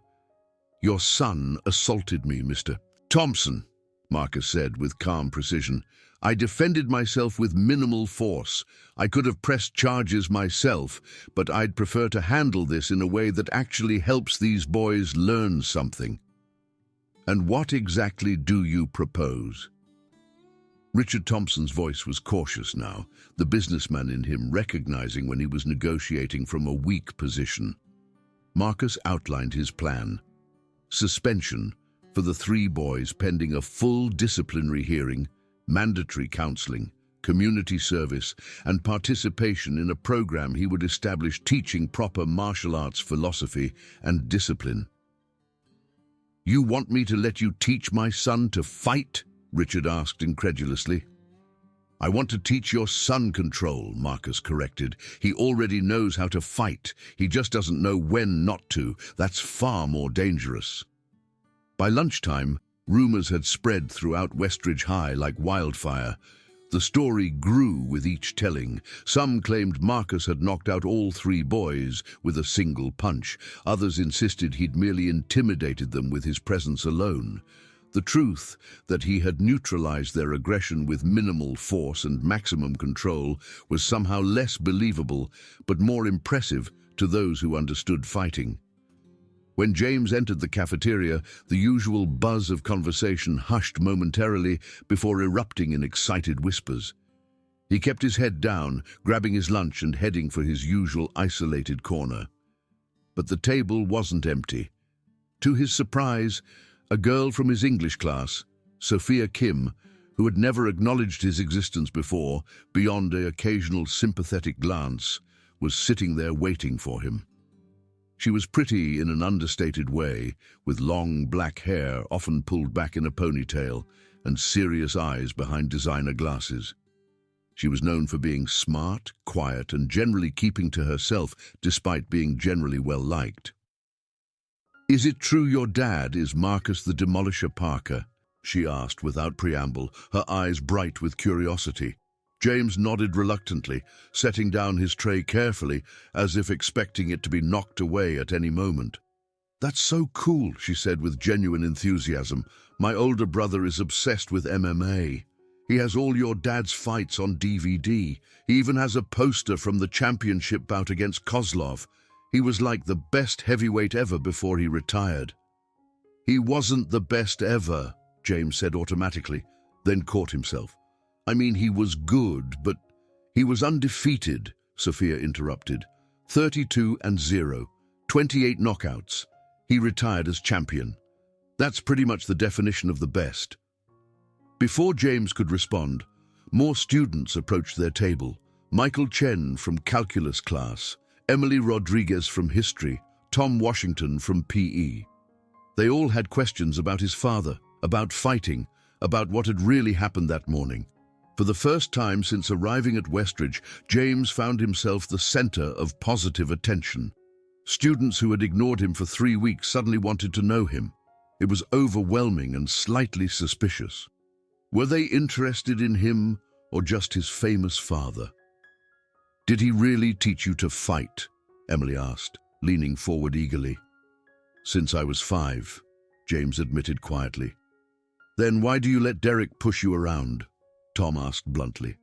Speaker 1: "Your son assaulted me, Mr. Thompson," Marcus said with calm precision. "I defended myself with minimal force. I could have pressed charges myself, but I'd prefer to handle this in a way that actually helps these boys learn something." "And what exactly do you propose?" Richard Thompson's voice was cautious now, the businessman in him recognizing when he was negotiating from a weak position. Marcus outlined his plan. Suspension for the 3 boys pending a full disciplinary hearing, mandatory counseling, community service, and participation in a program he would establish teaching proper martial arts philosophy and discipline. "You want me to let you teach my son to fight?" Richard asked incredulously. "I want to teach your son control," Marcus corrected. "He already knows how to fight. He just doesn't know when not to. That's far more dangerous." By lunchtime, rumors had spread throughout Westridge High like wildfire. The story grew with each telling. Some claimed Marcus had knocked out all three boys with a single punch. Others insisted he'd merely intimidated them with his presence alone. The truth, that he had neutralized their aggression with minimal force and maximum control, was somehow less believable, but more impressive to those who understood fighting. When James entered the cafeteria, the usual buzz of conversation hushed momentarily before erupting in excited whispers. He kept his head down, grabbing his lunch and heading for his usual isolated corner. But the table wasn't empty. To his surprise, a girl from his English class, Sophia Kim, who had never acknowledged his existence before, beyond an occasional sympathetic glance, was sitting there waiting for him. She was pretty in an understated way, with long black hair often pulled back in a ponytail and serious eyes behind designer glasses. She was known for being smart, quiet, and generally keeping to herself despite being generally well-liked. "Is it true your dad is Marcus the Demolisher Parker?" she asked without preamble, her eyes bright with curiosity. James nodded reluctantly, setting down his tray carefully, as if expecting it to be knocked away at any moment. "That's so cool," she said with genuine enthusiasm. "My older brother is obsessed with MMA. He has all your dad's fights on DVD. He even has a poster from the championship bout against Kozlov. He was like the best heavyweight ever before he retired." "He wasn't the best ever," James said automatically, then caught himself. "I mean, he was good, but he was undefeated," Sophia interrupted. 32-0, 28 knockouts. He retired as champion. That's pretty much the definition of the best. Before James could respond, more students approached their table. Michael Chen from calculus class, Emily Rodriguez from history, Tom Washington from PE. They all had questions about his father, about fighting, about what had really happened that morning. For the first time since arriving at Westridge, James found himself the center of positive attention. Students who had ignored him for 3 weeks suddenly wanted to know him. It was overwhelming and slightly suspicious. Were they interested in him or just his famous father? "Did he really teach you to fight?" Emily asked, leaning forward eagerly. "Since I was 5, James admitted quietly. "Then why do you let Derek push you around?" Tom asked bluntly.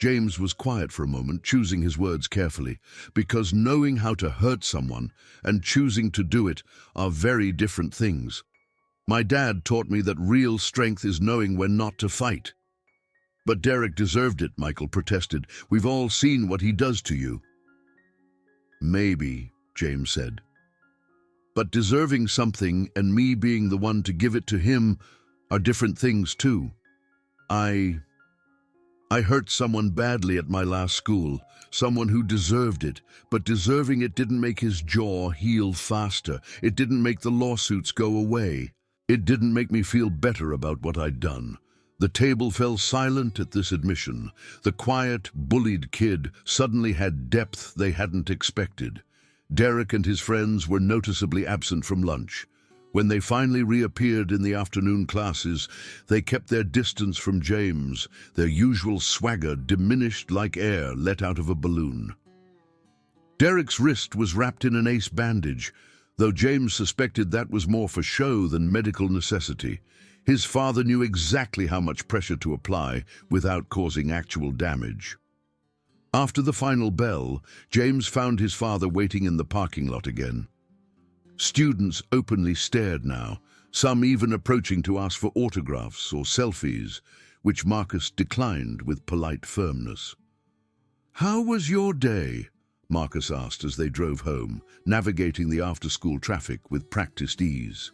Speaker 1: James was quiet for a moment, choosing his words carefully, because knowing how to hurt someone and choosing to do it are very different things. "My dad taught me that real strength is knowing when not to fight." "But Derek deserved it," Michael protested. "We've all seen what he does to you." "Maybe," James said. "But deserving something and me being the one to give it to him are different things too. I hurt someone badly at my last school, someone who deserved it, but deserving it didn't make his jaw heal faster. It didn't make the lawsuits go away. It didn't make me feel better about what I'd done." The table fell silent at this admission. The quiet, bullied kid suddenly had depth they hadn't expected. Derek and his friends were noticeably absent from lunch. When they finally reappeared in the afternoon classes, they kept their distance from James, their usual swagger diminished like air let out of a balloon. Derek's wrist was wrapped in an ace bandage, though James suspected that was more for show than medical necessity. His father knew exactly how much pressure to apply without causing actual damage. After the final bell, James found his father waiting in the parking lot again. Students openly stared now, some even approaching to ask for autographs or selfies, which Marcus declined with polite firmness. "How was your day?" Marcus asked as they drove home, navigating the after-school traffic with practiced ease.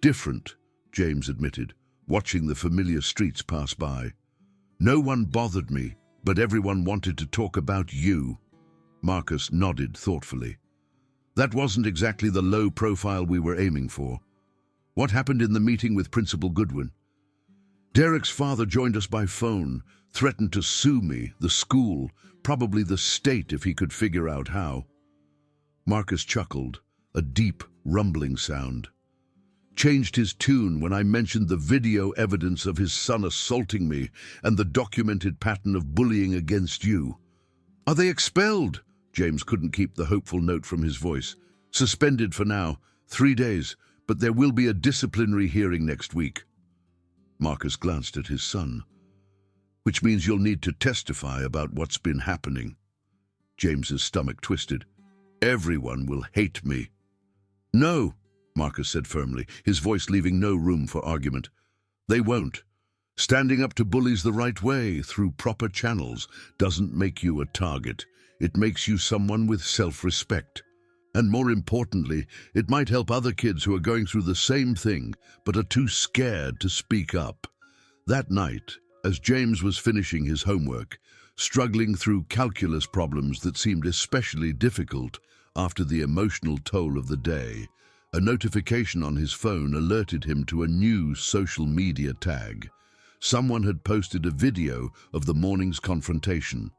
Speaker 1: "Different," James admitted, watching the familiar streets pass by. "No one bothered me, but everyone wanted to talk about you." Marcus nodded thoughtfully. "That wasn't exactly the low profile we were aiming for. What happened in the meeting with Principal Goodwin?" "Derek's father joined us by phone, threatened to sue me, the school, probably the state if he could figure out how." Marcus chuckled, a deep, rumbling sound. changed his tune when I mentioned the video evidence of his son assaulting me and the documented pattern of bullying against you. Are they expelled? James couldn't keep the hopeful note from his voice. Suspended for now, 3 days, but there will be a disciplinary hearing next week. Marcus glanced at his son. Which means you'll need to testify about what's been happening. James's stomach twisted. Everyone will hate me. No, Marcus said firmly, his voice leaving no room for argument. They won't. Standing up to bullies the right way, through proper channels, doesn't make you a target. It makes you someone with self-respect. And more importantly, it might help other kids who are going through the same thing, but are too scared to speak up. That night, as James was finishing his homework, struggling through calculus problems that seemed especially difficult after the emotional toll of the day, a notification on his phone alerted him to a new social media tag. Someone had posted a video of the morning's confrontation.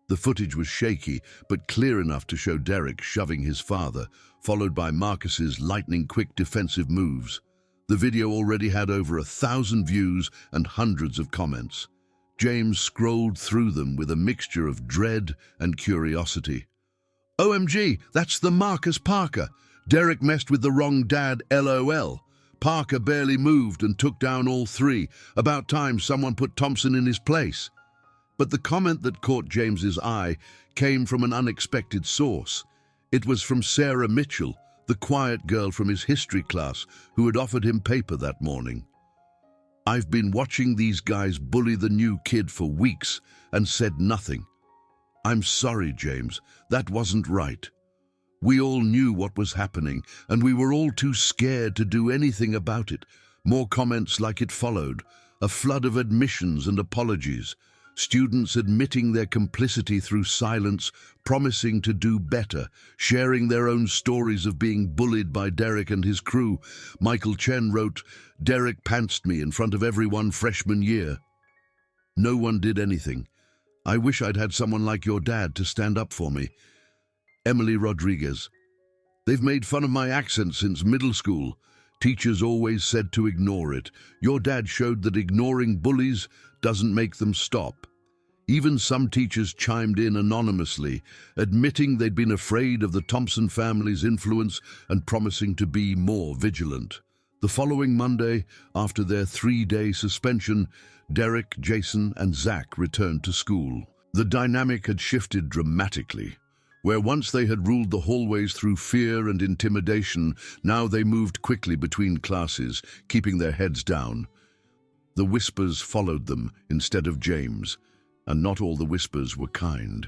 Speaker 1: The footage was shaky, but clear enough to show Derek shoving his father, followed by Marcus's lightning-quick defensive moves. The video already had over 1,000 views and hundreds of comments. James scrolled through them with a mixture of dread and curiosity. OMG, that's the Marcus Parker. Derek messed with the wrong dad, LOL. Parker barely moved and took down all 3. About time someone put Thompson in his place. But the comment that caught James's eye came from an unexpected source. It was from Sarah Mitchell, the quiet girl from his history class who had offered him paper that morning. I've been watching these guys bully the new kid for weeks and said nothing. I'm sorry, James, that wasn't right. We all knew what was happening, and we were all too scared to do anything about it. More comments like it followed, a flood of admissions and apologies, students admitting their complicity through silence, promising to do better, sharing their own stories of being bullied by Derek and his crew. Michael Chen wrote, "Derek pantsed me in front of everyone freshman year." No one did anything. I wish I'd had someone like your dad to stand up for me. Emily Rodriguez. They've made fun of my accent since middle school. Teachers always said to ignore it. Your dad showed that ignoring bullies doesn't make them stop. Even some teachers chimed in anonymously, admitting they'd been afraid of the Thompson family's influence and promising to be more vigilant. The following Monday, after their 3-day suspension, Derek, Jason, and Zach returned to school. The dynamic had shifted dramatically. Where once they had ruled the hallways through fear and intimidation, now they moved quickly between classes, keeping their heads down. The whispers followed them instead of James, and not all the whispers were kind.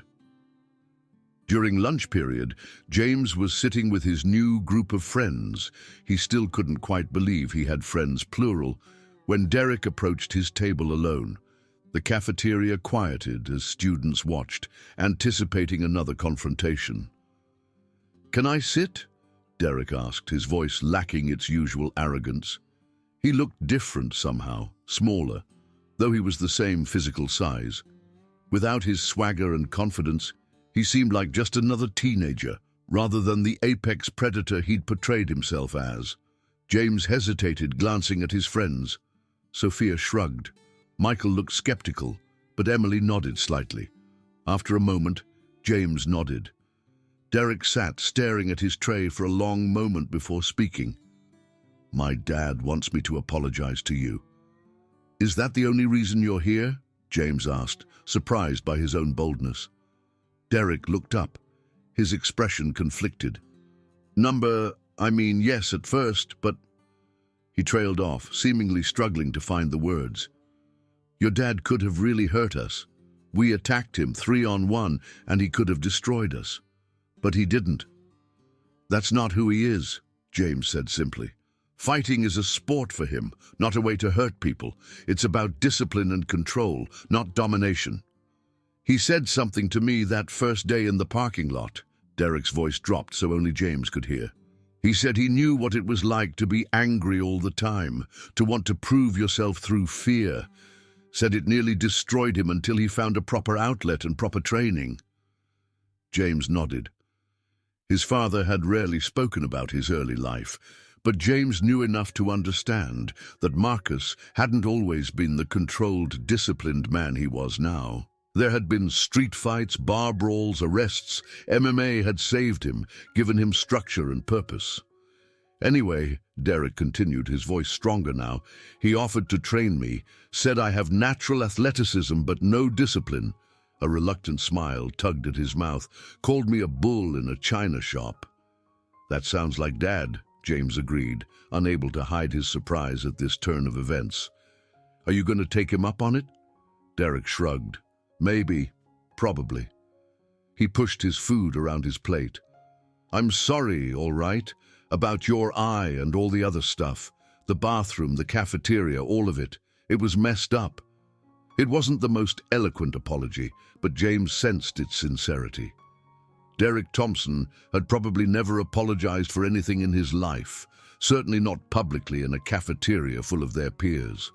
Speaker 1: During lunch period, James was sitting with his new group of friends. He still couldn't quite believe he had friends plural, when Derek approached his table alone. The cafeteria quieted as students watched, anticipating another confrontation. "Can I sit?" Derek asked, his voice lacking its usual arrogance. He looked different somehow, smaller, though he was the same physical size. Without his swagger and confidence, he seemed like just another teenager, rather than the apex predator he'd portrayed himself as. James hesitated, glancing at his friends. Sophia shrugged. Michael looked skeptical, but Emily nodded slightly. After a moment, James nodded. Derek sat, staring at his tray for a long moment before speaking. "My dad wants me to apologize to you." "Is that the only reason you're here?" James asked, surprised by his own boldness. Derek looked up, his expression conflicted. Yes at first, but..." He trailed off, seemingly struggling to find the words. "Your dad could have really hurt us. We attacked him 3-on-1, and he could have destroyed us. But he didn't." "That's not who he is," James said simply. "Fighting is a sport for him, not a way to hurt people. It's about discipline and control, not domination." "He said something to me that first day in the parking lot." Derek's voice dropped so only James could hear. "He said he knew what it was like to be angry all the time, to want to prove yourself through fear. Said it nearly destroyed him until he found a proper outlet and proper training." James nodded. His father had rarely spoken about his early life, But James knew enough to understand that Marcus hadn't always been the controlled, disciplined man he was now. There had been street fights, bar brawls, arrests. MMA had saved him, given him structure and purpose. Anyway, Derek continued, his voice stronger now, he offered to train me, said I have natural athleticism but no discipline. A reluctant smile tugged at his mouth, called me a bull in a china shop. That sounds like Dad, James agreed, unable to hide his surprise at this turn of events. Are you going to take him up on it? Derek shrugged. Maybe. Probably. He pushed his food around his plate. I'm sorry, all right, about your eye and all the other stuff. The bathroom, the cafeteria, all of it. It was messed up. It wasn't the most eloquent apology, but James sensed its sincerity. Derek Thompson had probably never apologized for anything in his life, certainly not publicly in a cafeteria full of their peers.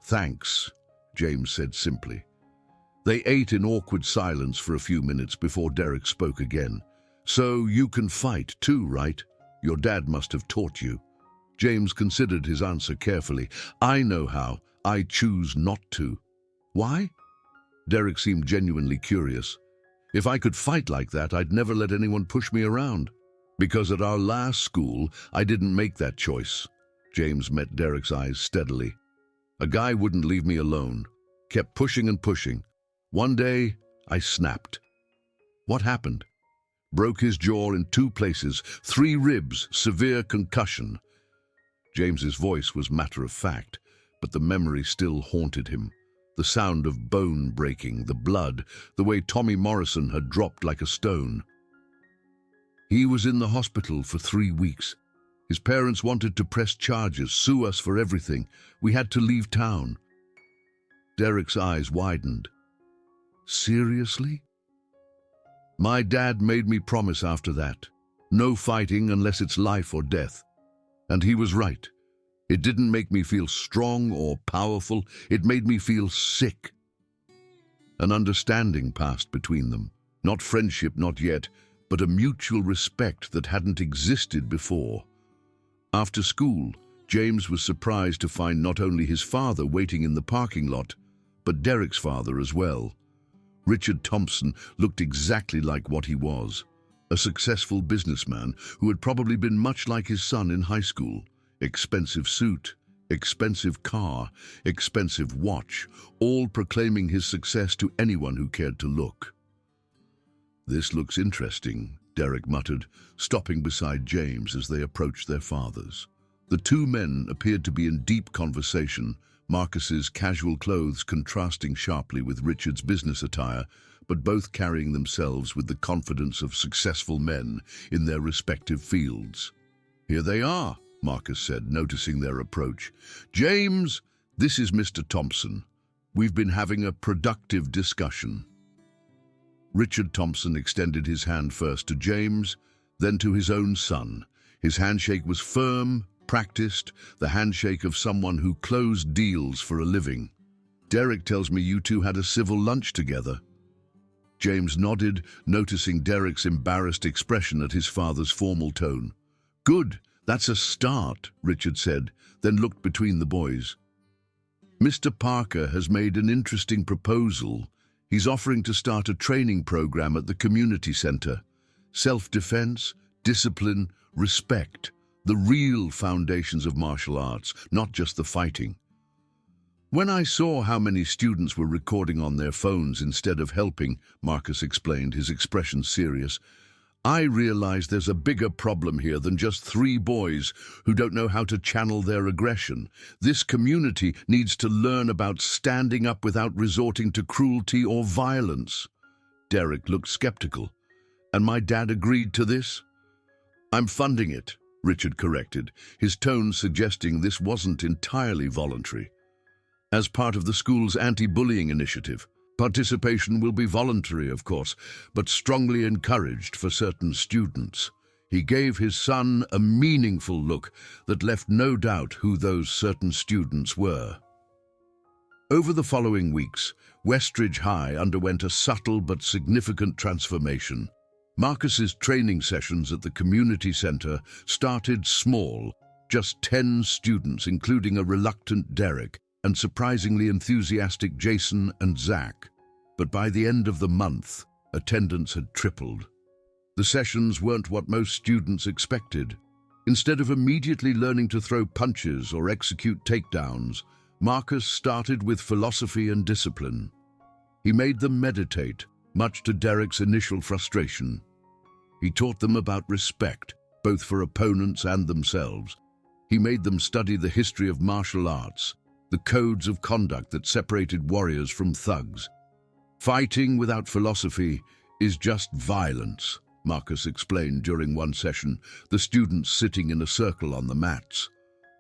Speaker 1: Thanks, James said simply. They ate in awkward silence for a few minutes before Derek spoke again. So you can fight too, right? Your dad must have taught you. James considered his answer carefully. I know how. I choose not to. Why? Derek seemed genuinely curious. If I could fight like that, I'd never let anyone push me around. Because at our last school, I didn't make that choice. James met Derek's eyes steadily. A guy wouldn't leave me alone. Kept pushing and pushing. One day, I snapped. What happened? Broke his jaw in 2 places, 3 ribs, severe concussion. James's voice was matter of fact, but the memory still haunted him. The sound of bone breaking, the blood, the way Tommy Morrison had dropped like a stone. He was in the hospital for 3 weeks. His parents wanted to press charges, sue us for everything. We had to leave town. Derek's eyes widened. Seriously? My dad made me promise after that. No fighting unless it's life or death. And he was right. It didn't make me feel strong or powerful. It made me feel sick. An understanding passed between them. Not friendship, not yet, but a mutual respect that hadn't existed before. After school, James was surprised to find not only his father waiting in the parking lot, but Derek's father as well. Richard Thompson looked exactly like what he was, a successful businessman who had probably been much like his son in high school. Expensive suit, expensive car, expensive watch, all proclaiming his success to anyone who cared to look. This looks interesting, Derek muttered, stopping beside James as they approached their fathers. The 2 men appeared to be in deep conversation, Marcus's casual clothes contrasting sharply with Richard's business attire, but both carrying themselves with the confidence of successful men in their respective fields. Here they are, Marcus said, noticing their approach. James, this is Mr. Thompson. We've been having a productive discussion. Richard Thompson extended his hand first to James, then to his own son. His handshake was firm, practiced, the handshake of someone who closed deals for a living. Derek tells me you 2 had a civil lunch together. James nodded, noticing Derek's embarrassed expression at his father's formal tone. Good, that's a start, Richard said, then looked between the boys. Mr. Parker has made an interesting proposal. He's offering to start a training program at the community center. Self-defense, discipline, respect. The real foundations of martial arts, not just the fighting. When I saw how many students were recording on their phones instead of helping, Marcus explained, his expression serious, I realized there's a bigger problem here than just 3 boys who don't know how to channel their aggression. This community needs to learn about standing up without resorting to cruelty or violence. Derek looked skeptical. And my dad agreed to this? I'm funding it, Richard corrected, his tone suggesting this wasn't entirely voluntary. As part of the school's anti-bullying initiative, participation will be voluntary, of course, but strongly encouraged for certain students. He gave his son a meaningful look that left no doubt who those certain students were. Over the following weeks, Westridge High underwent a subtle but significant transformation. Marcus's training sessions at the community center started small, just 10 students, including a reluctant Derek and surprisingly enthusiastic Jason and Zach. But by the end of the month, attendance had tripled. The sessions weren't what most students expected. Instead of immediately learning to throw punches or execute takedowns, Marcus started with philosophy and discipline. He made them meditate, much to Derek's initial frustration. He taught them about respect, both for opponents and themselves. He made them study the history of martial arts, the codes of conduct that separated warriors from thugs. Fighting without philosophy is just violence, Marcus explained during one session, the students sitting in a circle on the mats.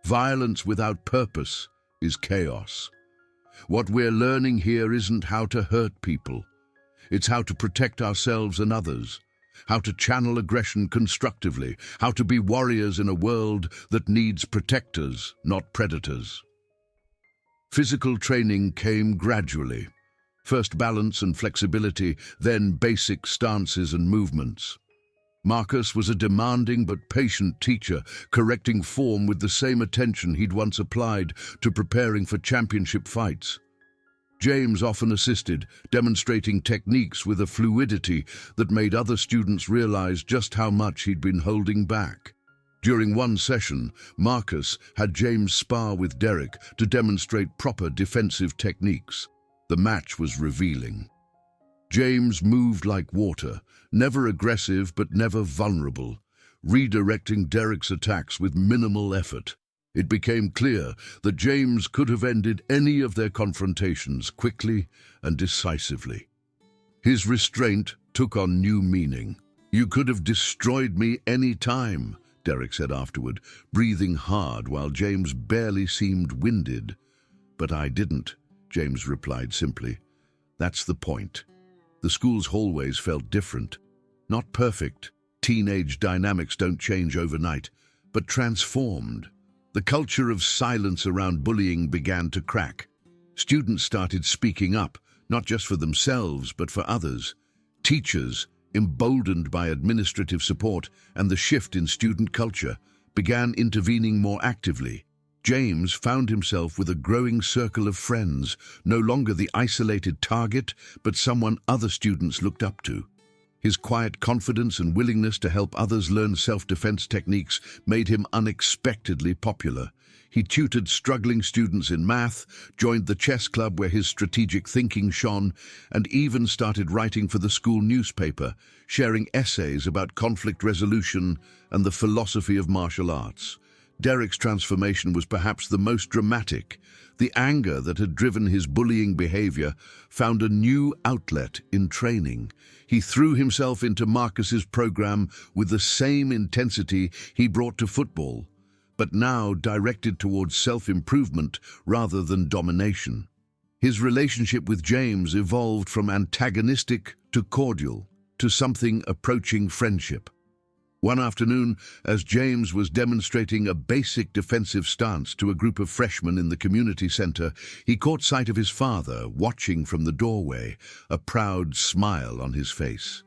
Speaker 1: Violence without purpose is chaos. What we're learning here isn't how to hurt people. It's how to protect ourselves and others, how to channel aggression constructively, how to be warriors in a world that needs protectors, not predators. Physical training came gradually. First balance and flexibility, then basic stances and movements. Marcus was a demanding but patient teacher, correcting form with the same attention he'd once applied to preparing for championship fights. James often assisted, demonstrating techniques with a fluidity that made other students realize just how much he'd been holding back. During one session, Marcus had James spar with Derek to demonstrate proper defensive techniques. The match was revealing. James moved like water, never aggressive but never vulnerable, redirecting Derek's attacks with minimal effort. It became clear that James could have ended any of their confrontations quickly and decisively. His restraint took on new meaning. "You could have destroyed me any time," Derek said afterward, breathing hard while James barely seemed winded. "But I didn't," James replied simply. "That's the point." The school's hallways felt different. Not perfect. Teenage dynamics don't change overnight, but transformed. The culture of silence around bullying began to crack. Students started speaking up, not just for themselves, but for others. Teachers, emboldened by administrative support and the shift in student culture, began intervening more actively. James found himself with a growing circle of friends, no longer the isolated target, but someone other students looked up to. His quiet confidence and willingness to help others learn self-defense techniques made him unexpectedly popular. He tutored struggling students in math, joined the chess club where his strategic thinking shone, and even started writing for the school newspaper, sharing essays about conflict resolution and the philosophy of martial arts. Derek's transformation was perhaps the most dramatic. The anger that had driven his bullying behavior found a new outlet in training. He threw himself into Marcus's program with the same intensity he brought to football, but now directed towards self-improvement rather than domination. His relationship with James evolved from antagonistic to cordial, to something approaching friendship. One afternoon, as James was demonstrating a basic defensive stance to a group of freshmen in the community center, he caught sight of his father watching from the doorway, a proud smile on his face.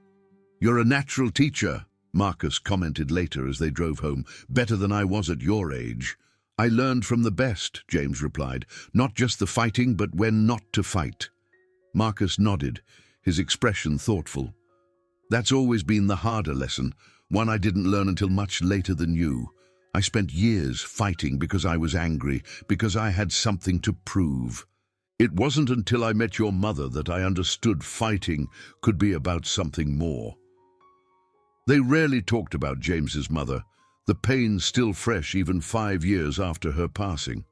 Speaker 1: "You're a natural teacher," Marcus commented later as they drove home. "Better than I was at your age." "I learned from the best," James replied. "Not just the fighting, but when not to fight." Marcus nodded, his expression thoughtful. "That's always been the harder lesson. One I didn't learn until much later than you. I spent years fighting because I was angry, because I had something to prove. It wasn't until I met your mother that I understood fighting could be about something more." They rarely talked about James's mother, the pain still fresh even 5 years after her passing.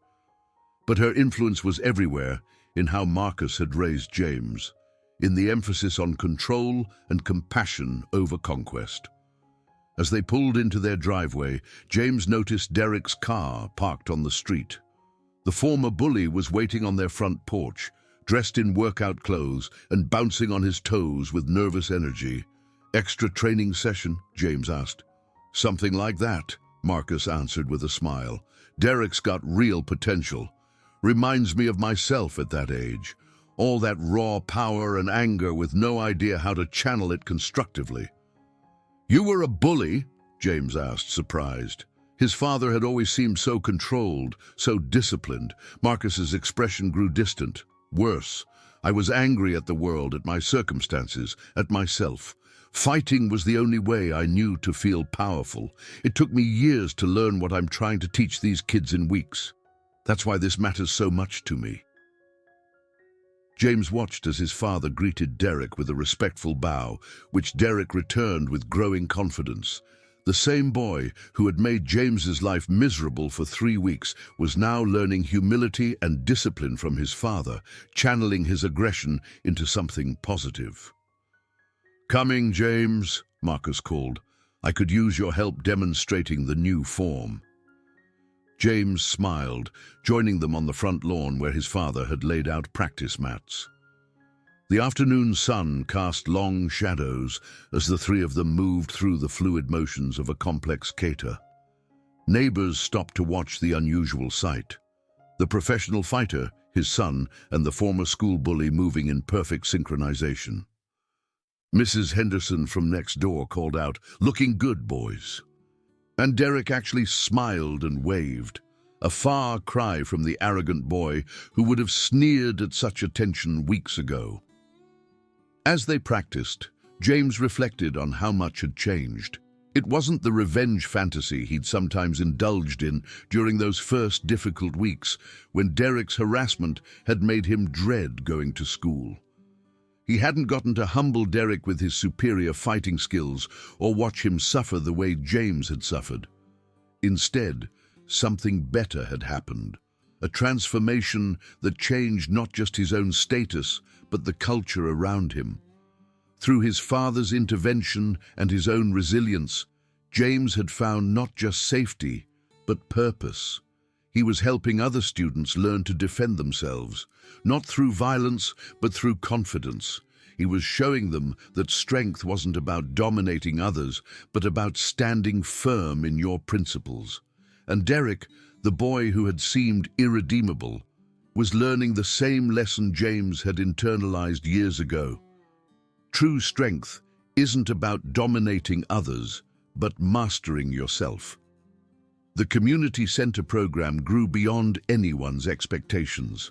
Speaker 1: But her influence was everywhere in how Marcus had raised James, in the emphasis on control and compassion over conquest. As they pulled into their driveway, James noticed Derek's car parked on the street. The former bully was waiting on their front porch, dressed in workout clothes and bouncing on his toes with nervous energy. "Extra training session?" James asked. "Something like that," Marcus answered with a smile. "Derek's got real potential. Reminds me of myself at that age. All that raw power and anger with no idea how to channel it constructively." "You were a bully?" James asked, surprised. His father had always seemed so controlled, so disciplined. Marcus's expression grew distant. "Worse. I was angry at the world, at my circumstances, at myself. Fighting was the only way I knew to feel powerful. It took me years to learn what I'm trying to teach these kids in weeks. That's why this matters so much to me." James watched as his father greeted Derek with a respectful bow, which Derek returned with growing confidence. The same boy who had made James's life miserable for 3 weeks was now learning humility and discipline from his father, channeling his aggression into something positive. "Coming, James," Marcus called. "I could use your help demonstrating the new form." James smiled, joining them on the front lawn where his father had laid out practice mats. The afternoon sun cast long shadows as the three of them moved through the fluid motions of a complex kata. Neighbors stopped to watch the unusual sight. The professional fighter, his son, and the former school bully moving in perfect synchronization. Mrs. Henderson from next door called out, "Looking good, boys." And Derek actually smiled and waved, a far cry from the arrogant boy who would have sneered at such attention weeks ago. As they practiced, James reflected on how much had changed. It wasn't the revenge fantasy he'd sometimes indulged in during those first difficult weeks when Derek's harassment had made him dread going to school. He hadn't gotten to humble Derek with his superior fighting skills or watch him suffer the way James had suffered. Instead, something better had happened, a transformation that changed not just his own status, but the culture around him. Through his father's intervention and his own resilience, James had found not just safety, but purpose. He was helping other students learn to defend themselves, not through violence, but through confidence. He was showing them that strength wasn't about dominating others, but about standing firm in your principles. And Derek, the boy who had seemed irredeemable, was learning the same lesson James had internalized years ago. True strength isn't about dominating others, but mastering yourself. The community center program grew beyond anyone's expectations.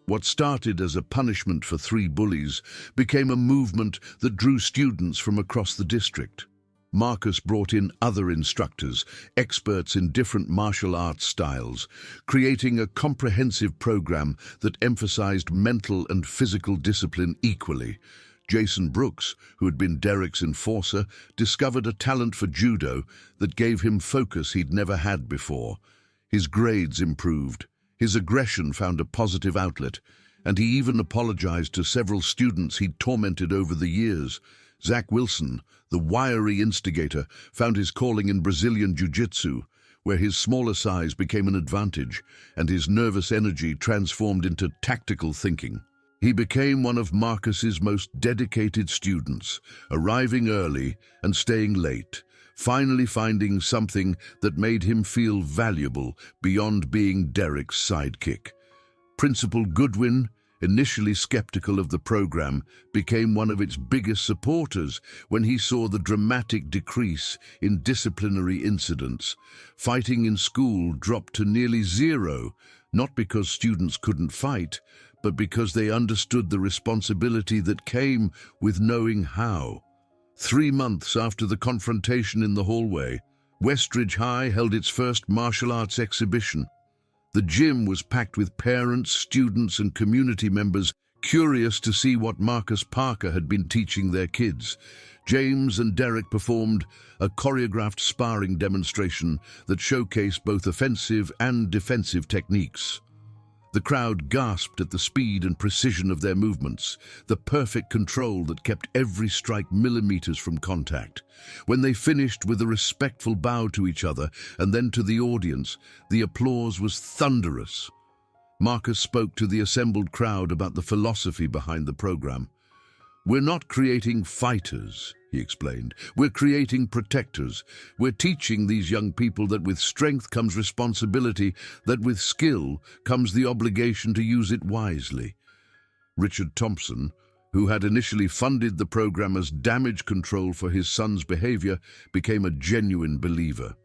Speaker 1: What started as a punishment for 3 bullies became a movement that drew students from across the district. Marcus brought in other instructors, experts in different martial arts styles, creating a comprehensive program that emphasized mental and physical discipline equally. Jason Brooks, who had been Derek's enforcer, discovered a talent for judo that gave him focus he'd never had before. His grades improved, his aggression found a positive outlet, and he even apologized to several students he'd tormented over the years. Zach Wilson, the wiry instigator, found his calling in Brazilian Jiu-Jitsu, where his smaller size became an advantage, and his nervous energy transformed into tactical thinking. He became one of Marcus's most dedicated students, arriving early and staying late, finally finding something that made him feel valuable beyond being Derek's sidekick. Principal Goodwin, initially skeptical of the program, became one of its biggest supporters when he saw the dramatic decrease in disciplinary incidents. Fighting in school dropped to nearly 0, not because students couldn't fight, but because they understood the responsibility that came with knowing how. 3 months after the confrontation in the hallway, Westridge High held its first martial arts exhibition. The gym was packed with parents, students, and community members curious to see what Marcus Parker had been teaching their kids. James and Derek performed a choreographed sparring demonstration that showcased both offensive and defensive techniques. The crowd gasped at the speed and precision of their movements, the perfect control that kept every strike millimeters from contact. When they finished with a respectful bow to each other and then to the audience, the applause was thunderous. Marcus spoke to the assembled crowd about the philosophy behind the program. "We're not creating fighters," he explained. "We're creating protectors. We're teaching these young people that with strength comes responsibility, that with skill comes the obligation to use it wisely." Richard Thompson, who had initially funded the program as damage control for his son's behavior, became a genuine believer.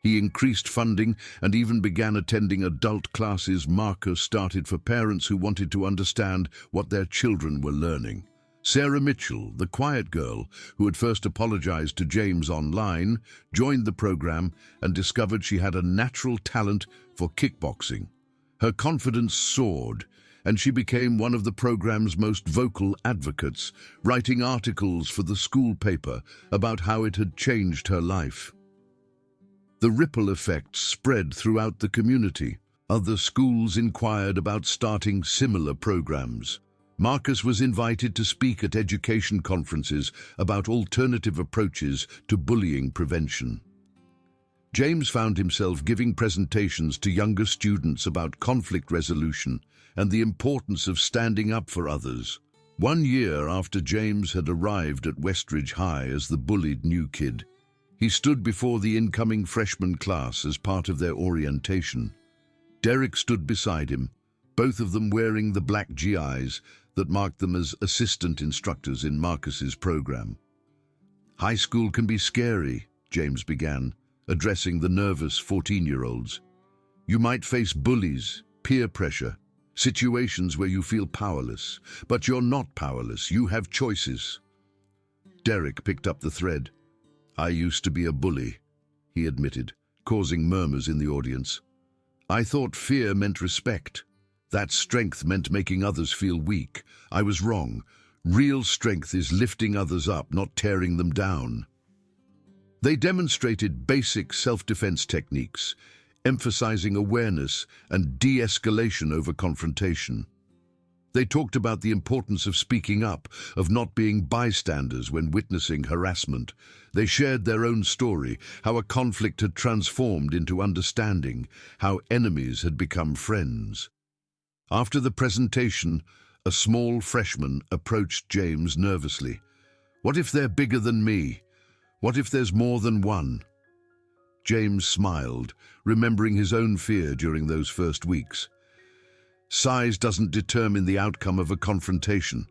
Speaker 1: He increased funding and even began attending adult classes Marcus started for parents who wanted to understand what their children were learning. Sarah Mitchell, the quiet girl who had first apologized to James online, joined the program and discovered she had a natural talent for kickboxing. Her confidence soared, and she became one of the program's most vocal advocates, writing articles for the school paper about how it had changed her life. The ripple effect spread throughout the community. Other schools inquired about starting similar programs. Marcus was invited to speak at education conferences about alternative approaches to bullying prevention. James found himself giving presentations to younger students about conflict resolution and the importance of standing up for others. 1 year after James had arrived at Westridge High as the bullied new kid, he stood before the incoming freshman class as part of their orientation. Derek stood beside him, both of them wearing the black GIs that marked them as assistant instructors in Marcus's program. "High school can be scary," James began, addressing the nervous 14-year-olds. "You might face bullies, peer pressure, situations where you feel powerless. But you're not powerless, you have choices." Derek picked up the thread. "I used to be a bully," he admitted, causing murmurs in the audience. "I thought fear meant respect. That strength meant making others feel weak. I was wrong. Real strength is lifting others up, not tearing them down." They demonstrated basic self-defense techniques, emphasizing awareness and de-escalation over confrontation. They talked about the importance of speaking up, of not being bystanders when witnessing harassment. They shared their own story, how a conflict had transformed into understanding, how enemies had become friends. After the presentation, a small freshman approached James nervously. "What if they're bigger than me? What if there's more than one?" James smiled, remembering his own fear during those first weeks. Size doesn't determine the outcome of a confrontation.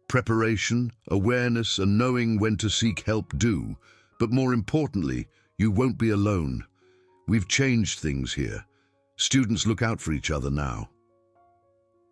Speaker 1: Preparation, awareness, and knowing when to seek help do. But more importantly, you won't be alone. We've changed things here. Students look out for each other now.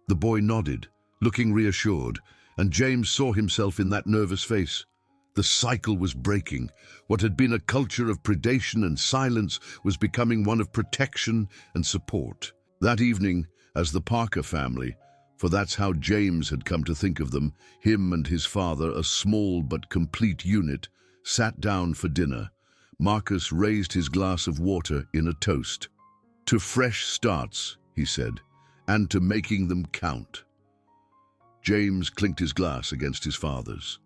Speaker 1: The boy nodded, looking reassured, and James saw himself in that nervous face. The cycle was breaking. What had been a culture of predation and silence was becoming one of protection and support. That evening, as the Parker family, for that's how James had come to think of them, him and his father, a small but complete unit, sat down for dinner. Marcus raised his glass of water in a toast. "To fresh starts," he said, "and to making them count." James clinked his glass against his father's.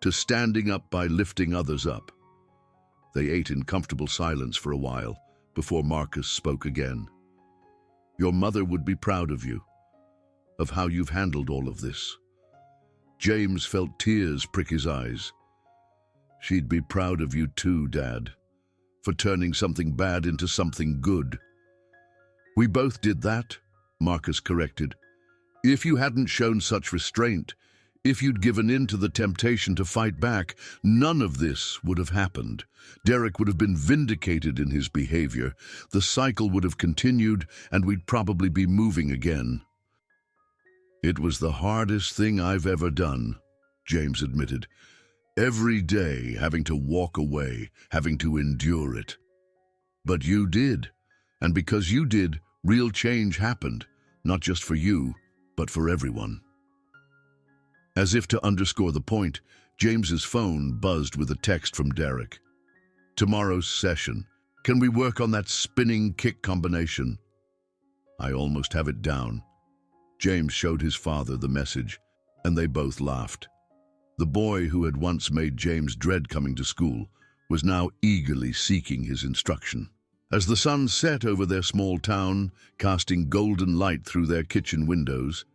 Speaker 1: "To standing up by lifting others up." They ate in comfortable silence for a while before Marcus spoke again. "Your mother would be proud of you, of how you've handled all of this." James felt tears prick his eyes. "She'd be proud of you too, Dad, for turning something bad into something good." "We both did that," Marcus corrected. "If you hadn't shown such restraint, if you'd given in to the temptation to fight back, none of this would have happened. Derek would have been vindicated in his behavior, the cycle would have continued, and we'd probably be moving again." "It was the hardest thing I've ever done," James admitted. "Every day having to walk away, having to endure it. But you did, and because you did, real change happened, not just for you, but for everyone." As if to underscore the point, James's phone buzzed with a text from Derek. "Tomorrow's session. Can we work on that spinning kick combination?" "I almost have it down." James showed his father the message, and they both laughed. The boy who had once made James dread coming to school was now eagerly seeking his instruction. As the sun set over their small town, casting golden light through their kitchen windows,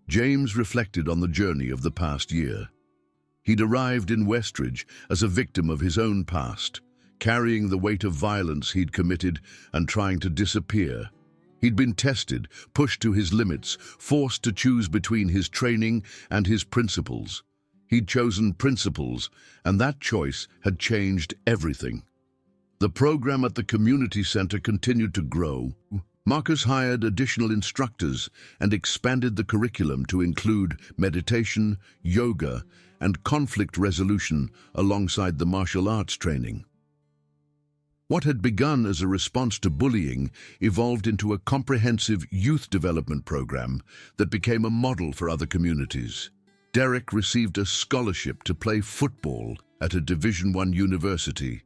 Speaker 1: James reflected on the journey of the past year. He'd arrived in Westridge as a victim of his own past, carrying the weight of violence he'd committed and trying to disappear. He'd been tested, pushed to his limits, forced to choose between his training and his principles. He'd chosen principles, and that choice had changed everything. The program at the community center continued to grow. Marcus hired additional instructors and expanded the curriculum to include meditation, yoga, and conflict resolution alongside the martial arts training. What had begun as a response to bullying evolved into a comprehensive youth development program that became a model for other communities. Derek received a scholarship to play football at a Division I university,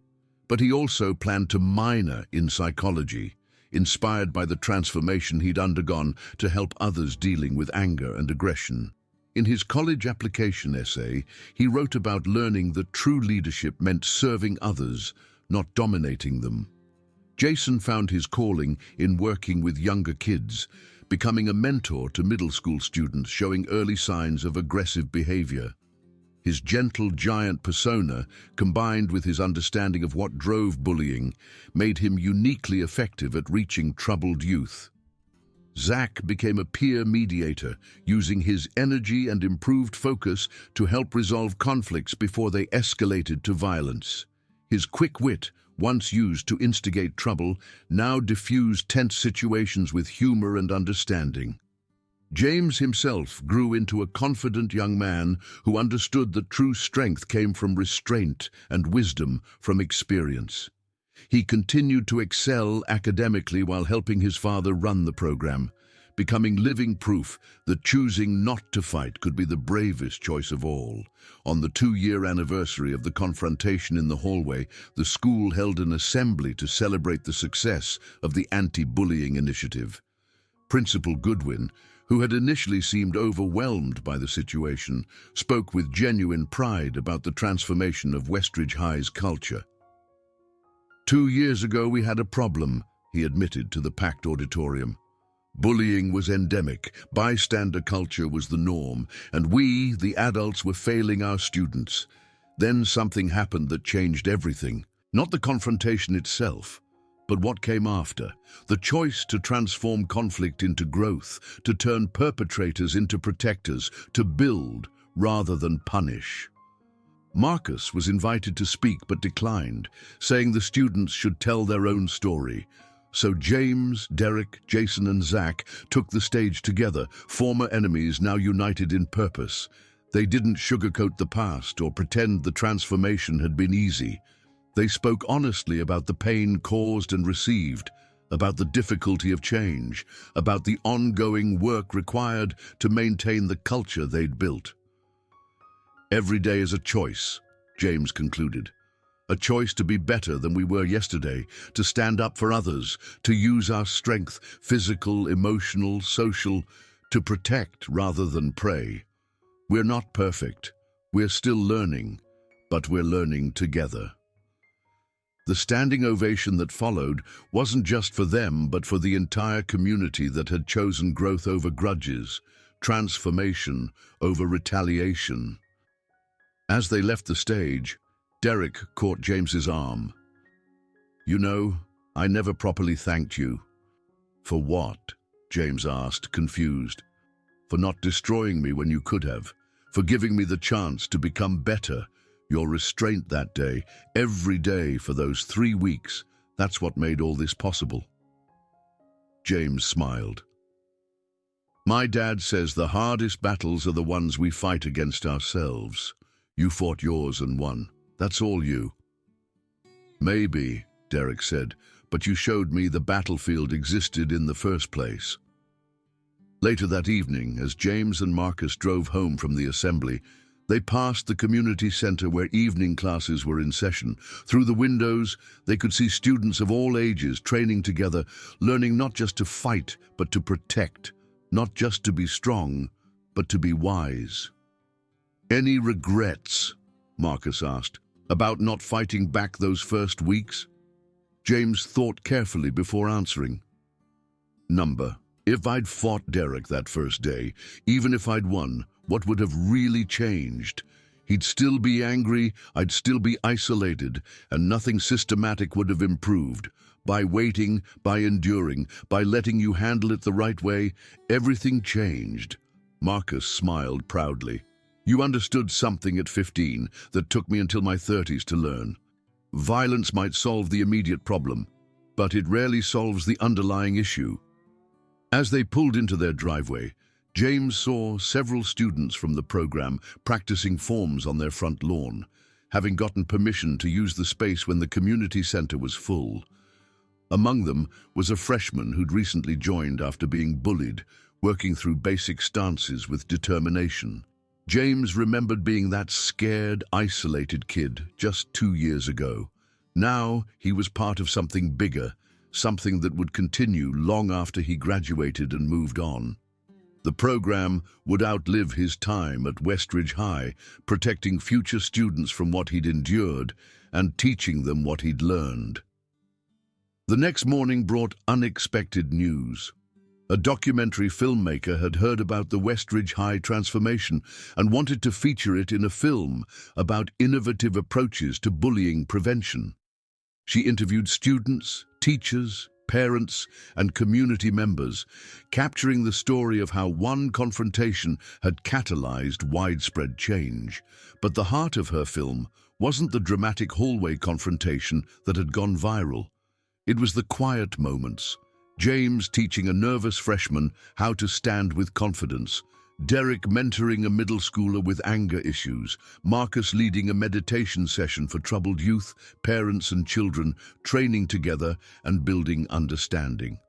Speaker 1: but he also planned to minor in psychology, inspired by the transformation he'd undergone to help others dealing with anger and aggression. In his college application essay, he wrote about learning that true leadership meant serving others, not dominating them. Jason found his calling in working with younger kids, becoming a mentor to middle school students showing early signs of aggressive behavior. His gentle giant persona, combined with his understanding of what drove bullying, made him uniquely effective at reaching troubled youth. Zach became a peer mediator, using his energy and improved focus to help resolve conflicts before they escalated to violence. His quick wit, once used to instigate trouble, now diffused tense situations with humor and understanding. James himself grew into a confident young man who understood that true strength came from restraint and wisdom from experience. He continued to excel academically while helping his father run the program, becoming living proof that choosing not to fight could be the bravest choice of all. On the 2-year anniversary of the confrontation in the hallway, the school held an assembly to celebrate the success of the anti-bullying initiative. Principal Goodwin, who had initially seemed overwhelmed by the situation, spoke with genuine pride about the transformation of Westridge High's culture. 2 years ago we had a problem, he admitted to the packed auditorium. Bullying was endemic, bystander culture was the norm, and we, the adults, were failing our students. Then something happened that changed everything. Not the confrontation itself, but what came after. The choice to transform conflict into growth, to turn perpetrators into protectors, to build rather than punish. Marcus was invited to speak but declined, saying the students should tell their own story. So James, Derek, Jason and Zach took the stage together, former enemies now united in purpose. They didn't sugarcoat the past or pretend the transformation had been easy. They spoke honestly about the pain caused and received, about the difficulty of change, about the ongoing work required to maintain the culture they'd built. Every day is a choice, James concluded. A choice to be better than we were yesterday, to stand up for others, to use our strength, physical, emotional, social, to protect rather than prey. We're not perfect. We're still learning, but we're learning together. The standing ovation that followed wasn't just for them, but for the entire community that had chosen growth over grudges, transformation over retaliation. As they left the stage, Derek caught James's arm. "You know, I never properly thanked you." "For what?" James asked, confused. "For not destroying me when you could have, for giving me the chance to become better. Your restraint that day, every day for those 3 weeks, that's what made all this possible." James smiled. "My dad says the hardest battles are the ones we fight against ourselves. You fought yours and won. That's all you." "Maybe," Derek said, "but you showed me the battlefield existed in the first place." Later that evening, as James and Marcus drove home from the assembly, they passed the community center where evening classes were in session. Through the windows, they could see students of all ages training together, learning not just to fight, but to protect, not just to be strong, but to be wise. "Any regrets?" Marcus asked, "about not fighting back those first weeks?" James thought carefully before answering. If I'd fought Derek that first day, even if I'd won, what would have really changed? He'd still be angry, I'd still be isolated, and nothing systematic would have improved. By waiting, by enduring, by letting you handle it the right way, everything changed. Marcus smiled proudly. You understood something at 15 that took me until my 30s to learn. Violence might solve the immediate problem, but it rarely solves the underlying issue. As they pulled into their driveway, James saw several students from the program practicing forms on their front lawn, having gotten permission to use the space when the community center was full. Among them was a freshman who'd recently joined after being bullied, working through basic stances with determination. James remembered being that scared, isolated kid just 2 years ago. Now he was part of something bigger, something that would continue long after he graduated and moved on. The program would outlive his time at Westridge High, protecting future students from what he'd endured and teaching them what he'd learned. The next morning brought unexpected news. A documentary filmmaker had heard about the Westridge High transformation and wanted to feature it in a film about innovative approaches to bullying prevention. She interviewed students, teachers, parents, and community members, capturing the story of how one confrontation had catalyzed widespread change. But the heart of her film wasn't the dramatic hallway confrontation that had gone viral. It was the quiet moments. James teaching a nervous freshman how to stand with confidence, Derek mentoring a middle schooler with anger issues, Marcus leading a meditation session for troubled youth, parents and children, training together and building understanding.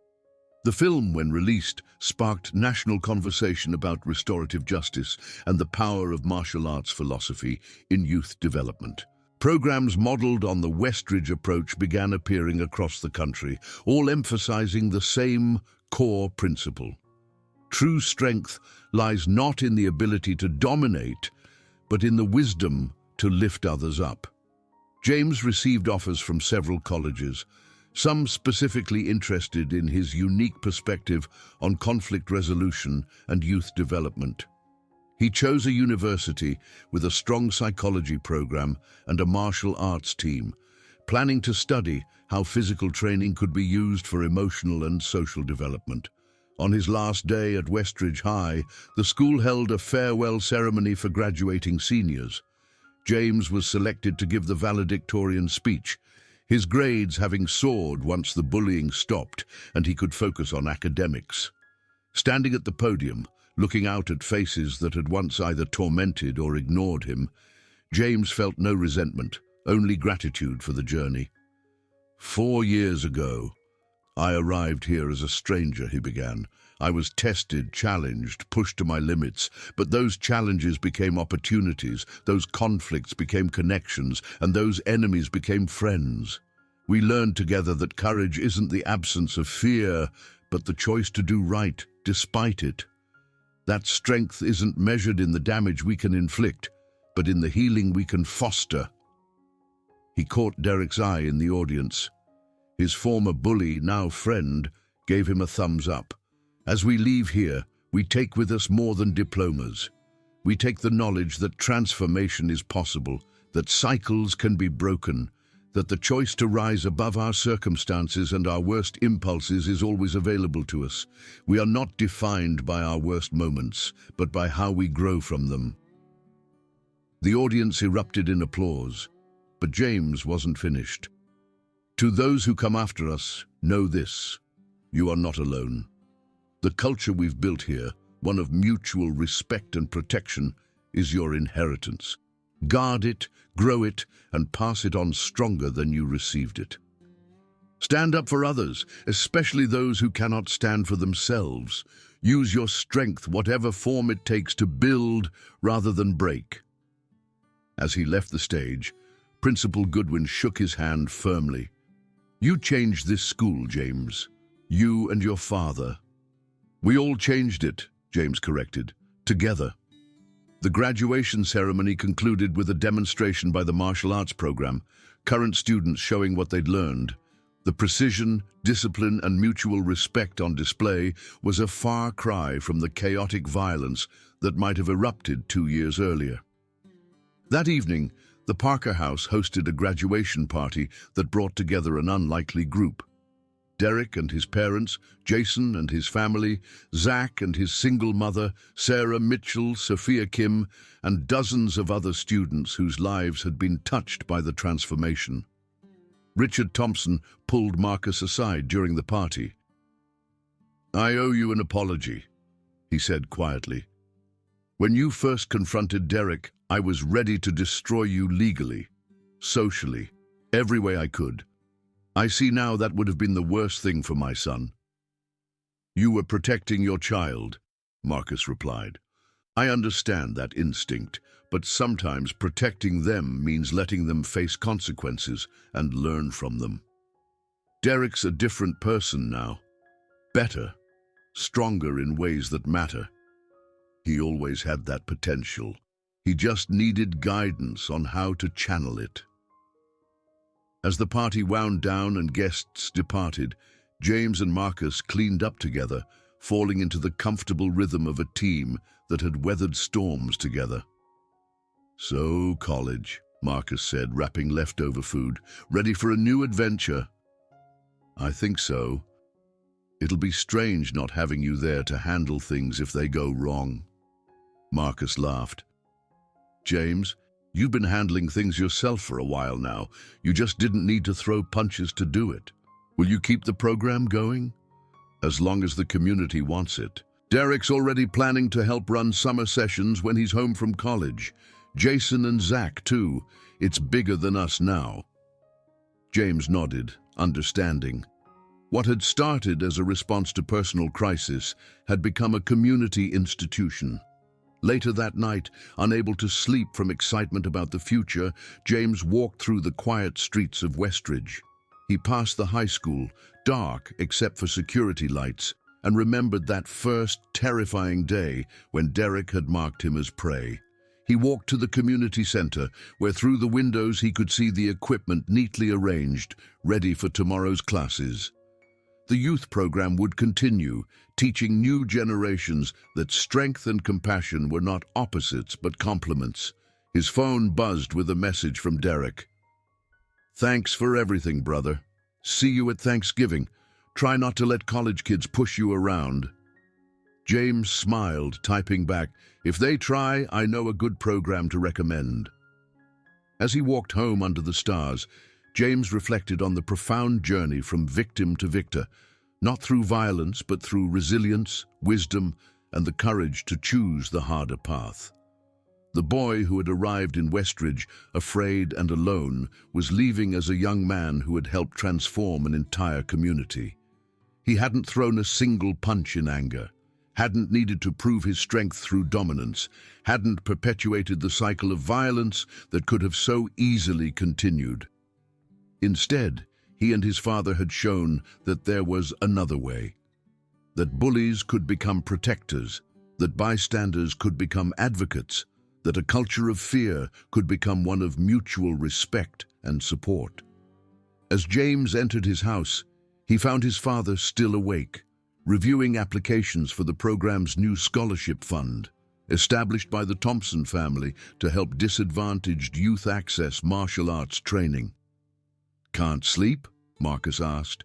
Speaker 1: The film, when released, sparked national conversation about restorative justice and the power of martial arts philosophy in youth development. Programs modeled on the Westridge approach began appearing across the country, all emphasizing the same core principle. True strength lies not in the ability to dominate, but in the wisdom to lift others up. James received offers from several colleges, some specifically interested in his unique perspective on conflict resolution and youth development. He chose a university with a strong psychology program and a martial arts team, planning to study how physical training could be used for emotional and social development. On his last day at Westridge High, the school held a farewell ceremony for graduating seniors. James was selected to give the valedictorian speech, his grades having soared once the bullying stopped and he could focus on academics. Standing at the podium, looking out at faces that had once either tormented or ignored him, James felt no resentment, only gratitude for the journey. 4 years ago, I arrived here as a stranger, he began. I was tested, challenged, pushed to my limits, but those challenges became opportunities, those conflicts became connections, and those enemies became friends. We learned together that courage isn't the absence of fear, but the choice to do right despite it. That strength isn't measured in the damage we can inflict, but in the healing we can foster. He caught Derek's eye in the audience. His former bully, now friend, gave him a thumbs up. As we leave here, we take with us more than diplomas. We take the knowledge that transformation is possible, that cycles can be broken, that the choice to rise above our circumstances and our worst impulses is always available to us. We are not defined by our worst moments, but by how we grow from them. The audience erupted in applause, but James wasn't finished. To those who come after us, know this: you are not alone. The culture we've built here, one of mutual respect and protection, is your inheritance. Guard it, grow it, and pass it on stronger than you received it. Stand up for others, especially those who cannot stand for themselves. Use your strength, whatever form it takes, to build rather than break. As he left the stage, Principal Goodwin shook his hand firmly. You changed this school, James. You and your father. We all changed it, James corrected, together. The graduation ceremony concluded with a demonstration by the martial arts program, current students showing what they'd learned. The precision, discipline, and mutual respect on display was a far cry from the chaotic violence that might have erupted 2 years earlier. That evening, the Parker House hosted a graduation party that brought together an unlikely group. Derek and his parents, Jason and his family, Zach and his single mother, Sarah Mitchell, Sophia Kim, and dozens of other students whose lives had been touched by the transformation. Richard Thompson pulled Marcus aside during the party. "I owe you an apology," he said quietly. "When you first confronted Derek, I was ready to destroy you legally, socially, every way I could. I see now that would have been the worst thing for my son." "You were protecting your child," Marcus replied. "I understand that instinct, but sometimes protecting them means letting them face consequences and learn from them. Derek's a different person now. Better, stronger in ways that matter. He always had that potential. He just needed guidance on how to channel it." As the party wound down and guests departed, James and Marcus cleaned up together, falling into the comfortable rhythm of a team that had weathered storms together. "So, college," Marcus said, wrapping leftover food. "Ready for a new adventure?" "I think so. It'll be strange not having you there to handle things if they go wrong." Marcus laughed. "James, you've been handling things yourself for a while now. You just didn't need to throw punches to do it. Will you keep the program going?" "As long as the community wants it. Derek's already planning to help run summer sessions when he's home from college. Jason and Zach, too. It's bigger than us now." James nodded, understanding. What had started as a response to personal crisis had become a community institution. Later that night, unable to sleep from excitement about the future, James walked through the quiet streets of Westridge. He passed the high school, dark except for security lights, and remembered that first terrifying day when Derek had marked him as prey. He walked to the community center, where through the windows he could see the equipment neatly arranged, ready for tomorrow's classes. The youth program would continue, teaching new generations that strength and compassion were not opposites but complements. His phone buzzed with a message from Derek. "Thanks for everything, brother. See you at Thanksgiving. Try not to let college kids push you around." James smiled, typing back, "If they try, I know a good program to recommend." As he walked home under the stars, James reflected on the profound journey from victim to victor, not through violence, but through resilience, wisdom, and the courage to choose the harder path. The boy who had arrived in Westridge, afraid and alone, was leaving as a young man who had helped transform an entire community. He hadn't thrown a single punch in anger, hadn't needed to prove his strength through dominance, hadn't perpetuated the cycle of violence that could have so easily continued. Instead, he and his father had shown that there was another way, that bullies could become protectors, that bystanders could become advocates, that a culture of fear could become one of mutual respect and support. As James entered his house, he found his father still awake, reviewing applications for the program's new scholarship fund, established by the Thompson family to help disadvantaged youth access martial arts training. "Can't sleep?" Marcus asked.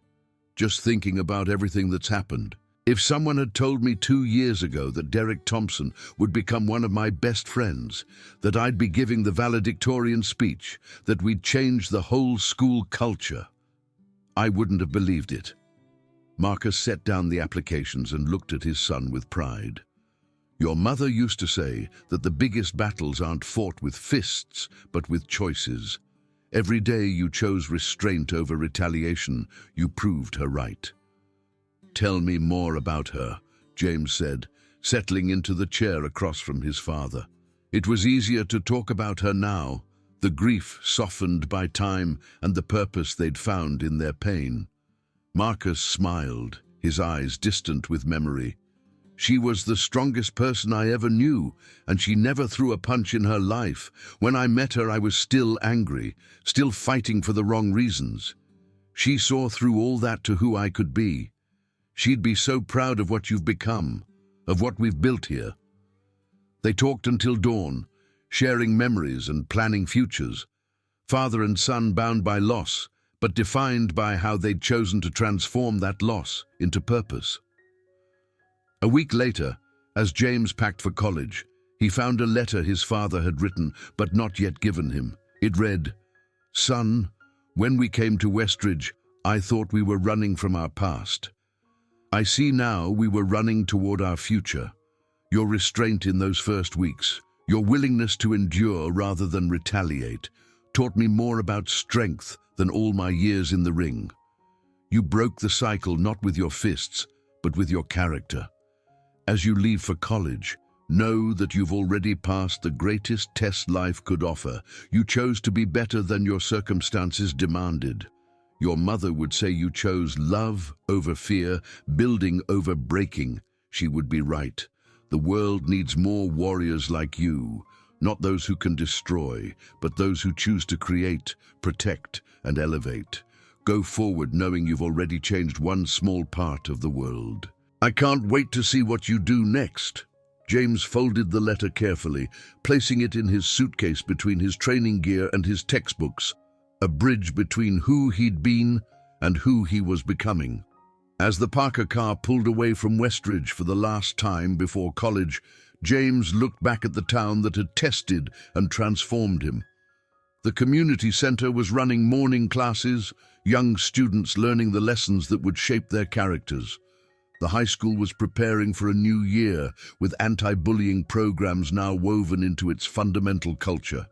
Speaker 1: "Just thinking about everything that's happened. If someone had told me 2 years ago that Derek Thompson would become one of my best friends, that I'd be giving the valedictorian speech, that we'd change the whole school culture, I wouldn't have believed it." Marcus set down the applications and looked at his son with pride. "Your mother used to say that the biggest battles aren't fought with fists, but with choices. Every day you chose restraint over retaliation, you proved her right." "Tell me more about her," James said, settling into the chair across from his father. It was easier to talk about her now, the grief softened by time and the purpose they'd found in their pain. Marcus smiled, his eyes distant with memory. "She was the strongest person I ever knew, and she never threw a punch in her life. When I met her, I was still angry, still fighting for the wrong reasons. She saw through all that to who I could be. She'd be so proud of what you've become, of what we've built here." They talked until dawn, sharing memories and planning futures. Father and son bound by loss, but defined by how they'd chosen to transform that loss into purpose. A week later, as James packed for college, he found a letter his father had written but not yet given him. It read, "Son, when we came to Westridge, I thought we were running from our past. I see now we were running toward our future. Your restraint in those first weeks, your willingness to endure rather than retaliate, taught me more about strength than all my years in the ring. You broke the cycle not with your fists, but with your character. As you leave for college, know that you've already passed the greatest test life could offer. You chose to be better than your circumstances demanded. Your mother would say you chose love over fear, building over breaking. She would be right. The world needs more warriors like you, not those who can destroy, but those who choose to create, protect, and elevate. Go forward knowing you've already changed one small part of the world. I can't wait to see what you do next." James folded the letter carefully, placing it in his suitcase between his training gear and his textbooks, a bridge between who he'd been and who he was becoming. As the Parker car pulled away from Westridge for the last time before college, James looked back at the town that had tested and transformed him. The community center was running morning classes, young students learning the lessons that would shape their characters. The high school was preparing for a new year, with anti-bullying programs now woven into its fundamental culture.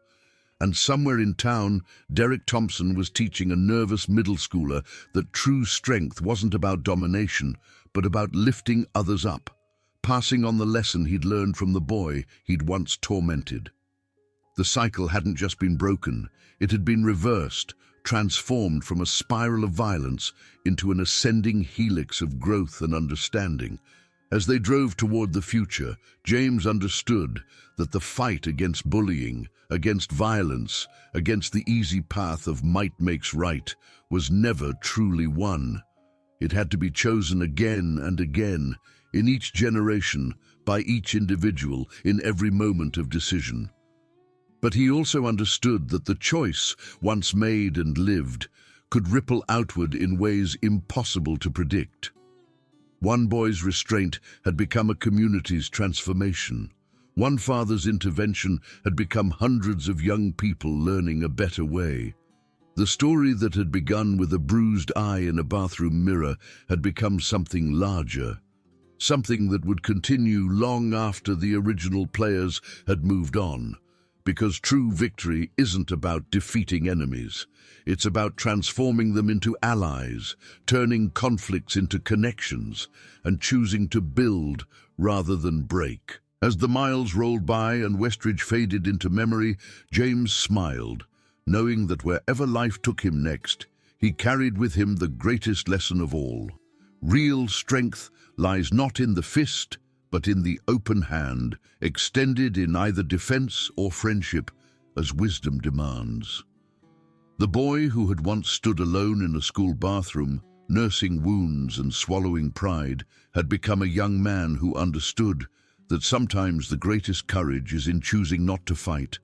Speaker 1: And somewhere in town, Derek Thompson was teaching a nervous middle schooler that true strength wasn't about domination, but about lifting others up, passing on the lesson he'd learned from the boy he'd once tormented. The cycle hadn't just been broken, it had been reversed, transformed from a spiral of violence into an ascending helix of growth and understanding. As they drove toward the future, James understood that the fight against bullying, against violence, against the easy path of might makes right, was never truly won. It had to be chosen again and again, in each generation, by each individual, in every moment of decision. But he also understood that the choice, once made and lived, could ripple outward in ways impossible to predict. One boy's restraint had become a community's transformation. One father's intervention had become hundreds of young people learning a better way. The story that had begun with a bruised eye in a bathroom mirror had become something larger, something that would continue long after the original players had moved on. Because true victory isn't about defeating enemies. It's about transforming them into allies, turning conflicts into connections, and choosing to build rather than break. As the miles rolled by and Westridge faded into memory, James smiled, knowing that wherever life took him next, he carried with him the greatest lesson of all. Real strength lies not in the fist, but in the open hand, extended in either defense or friendship, as wisdom demands. The boy who had once stood alone in a school bathroom, nursing wounds and swallowing pride, had become a young man who understood that sometimes the greatest courage is in choosing not to fight,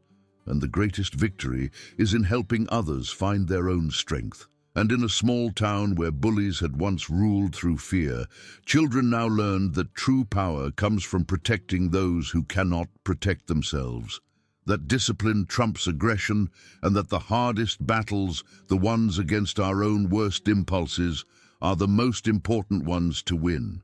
Speaker 1: and the greatest victory is in helping others find their own strength. And in a small town where bullies had once ruled through fear, children now learned that true power comes from protecting those who cannot protect themselves, that discipline trumps aggression, and that the hardest battles, the ones against our own worst impulses, are the most important ones to win.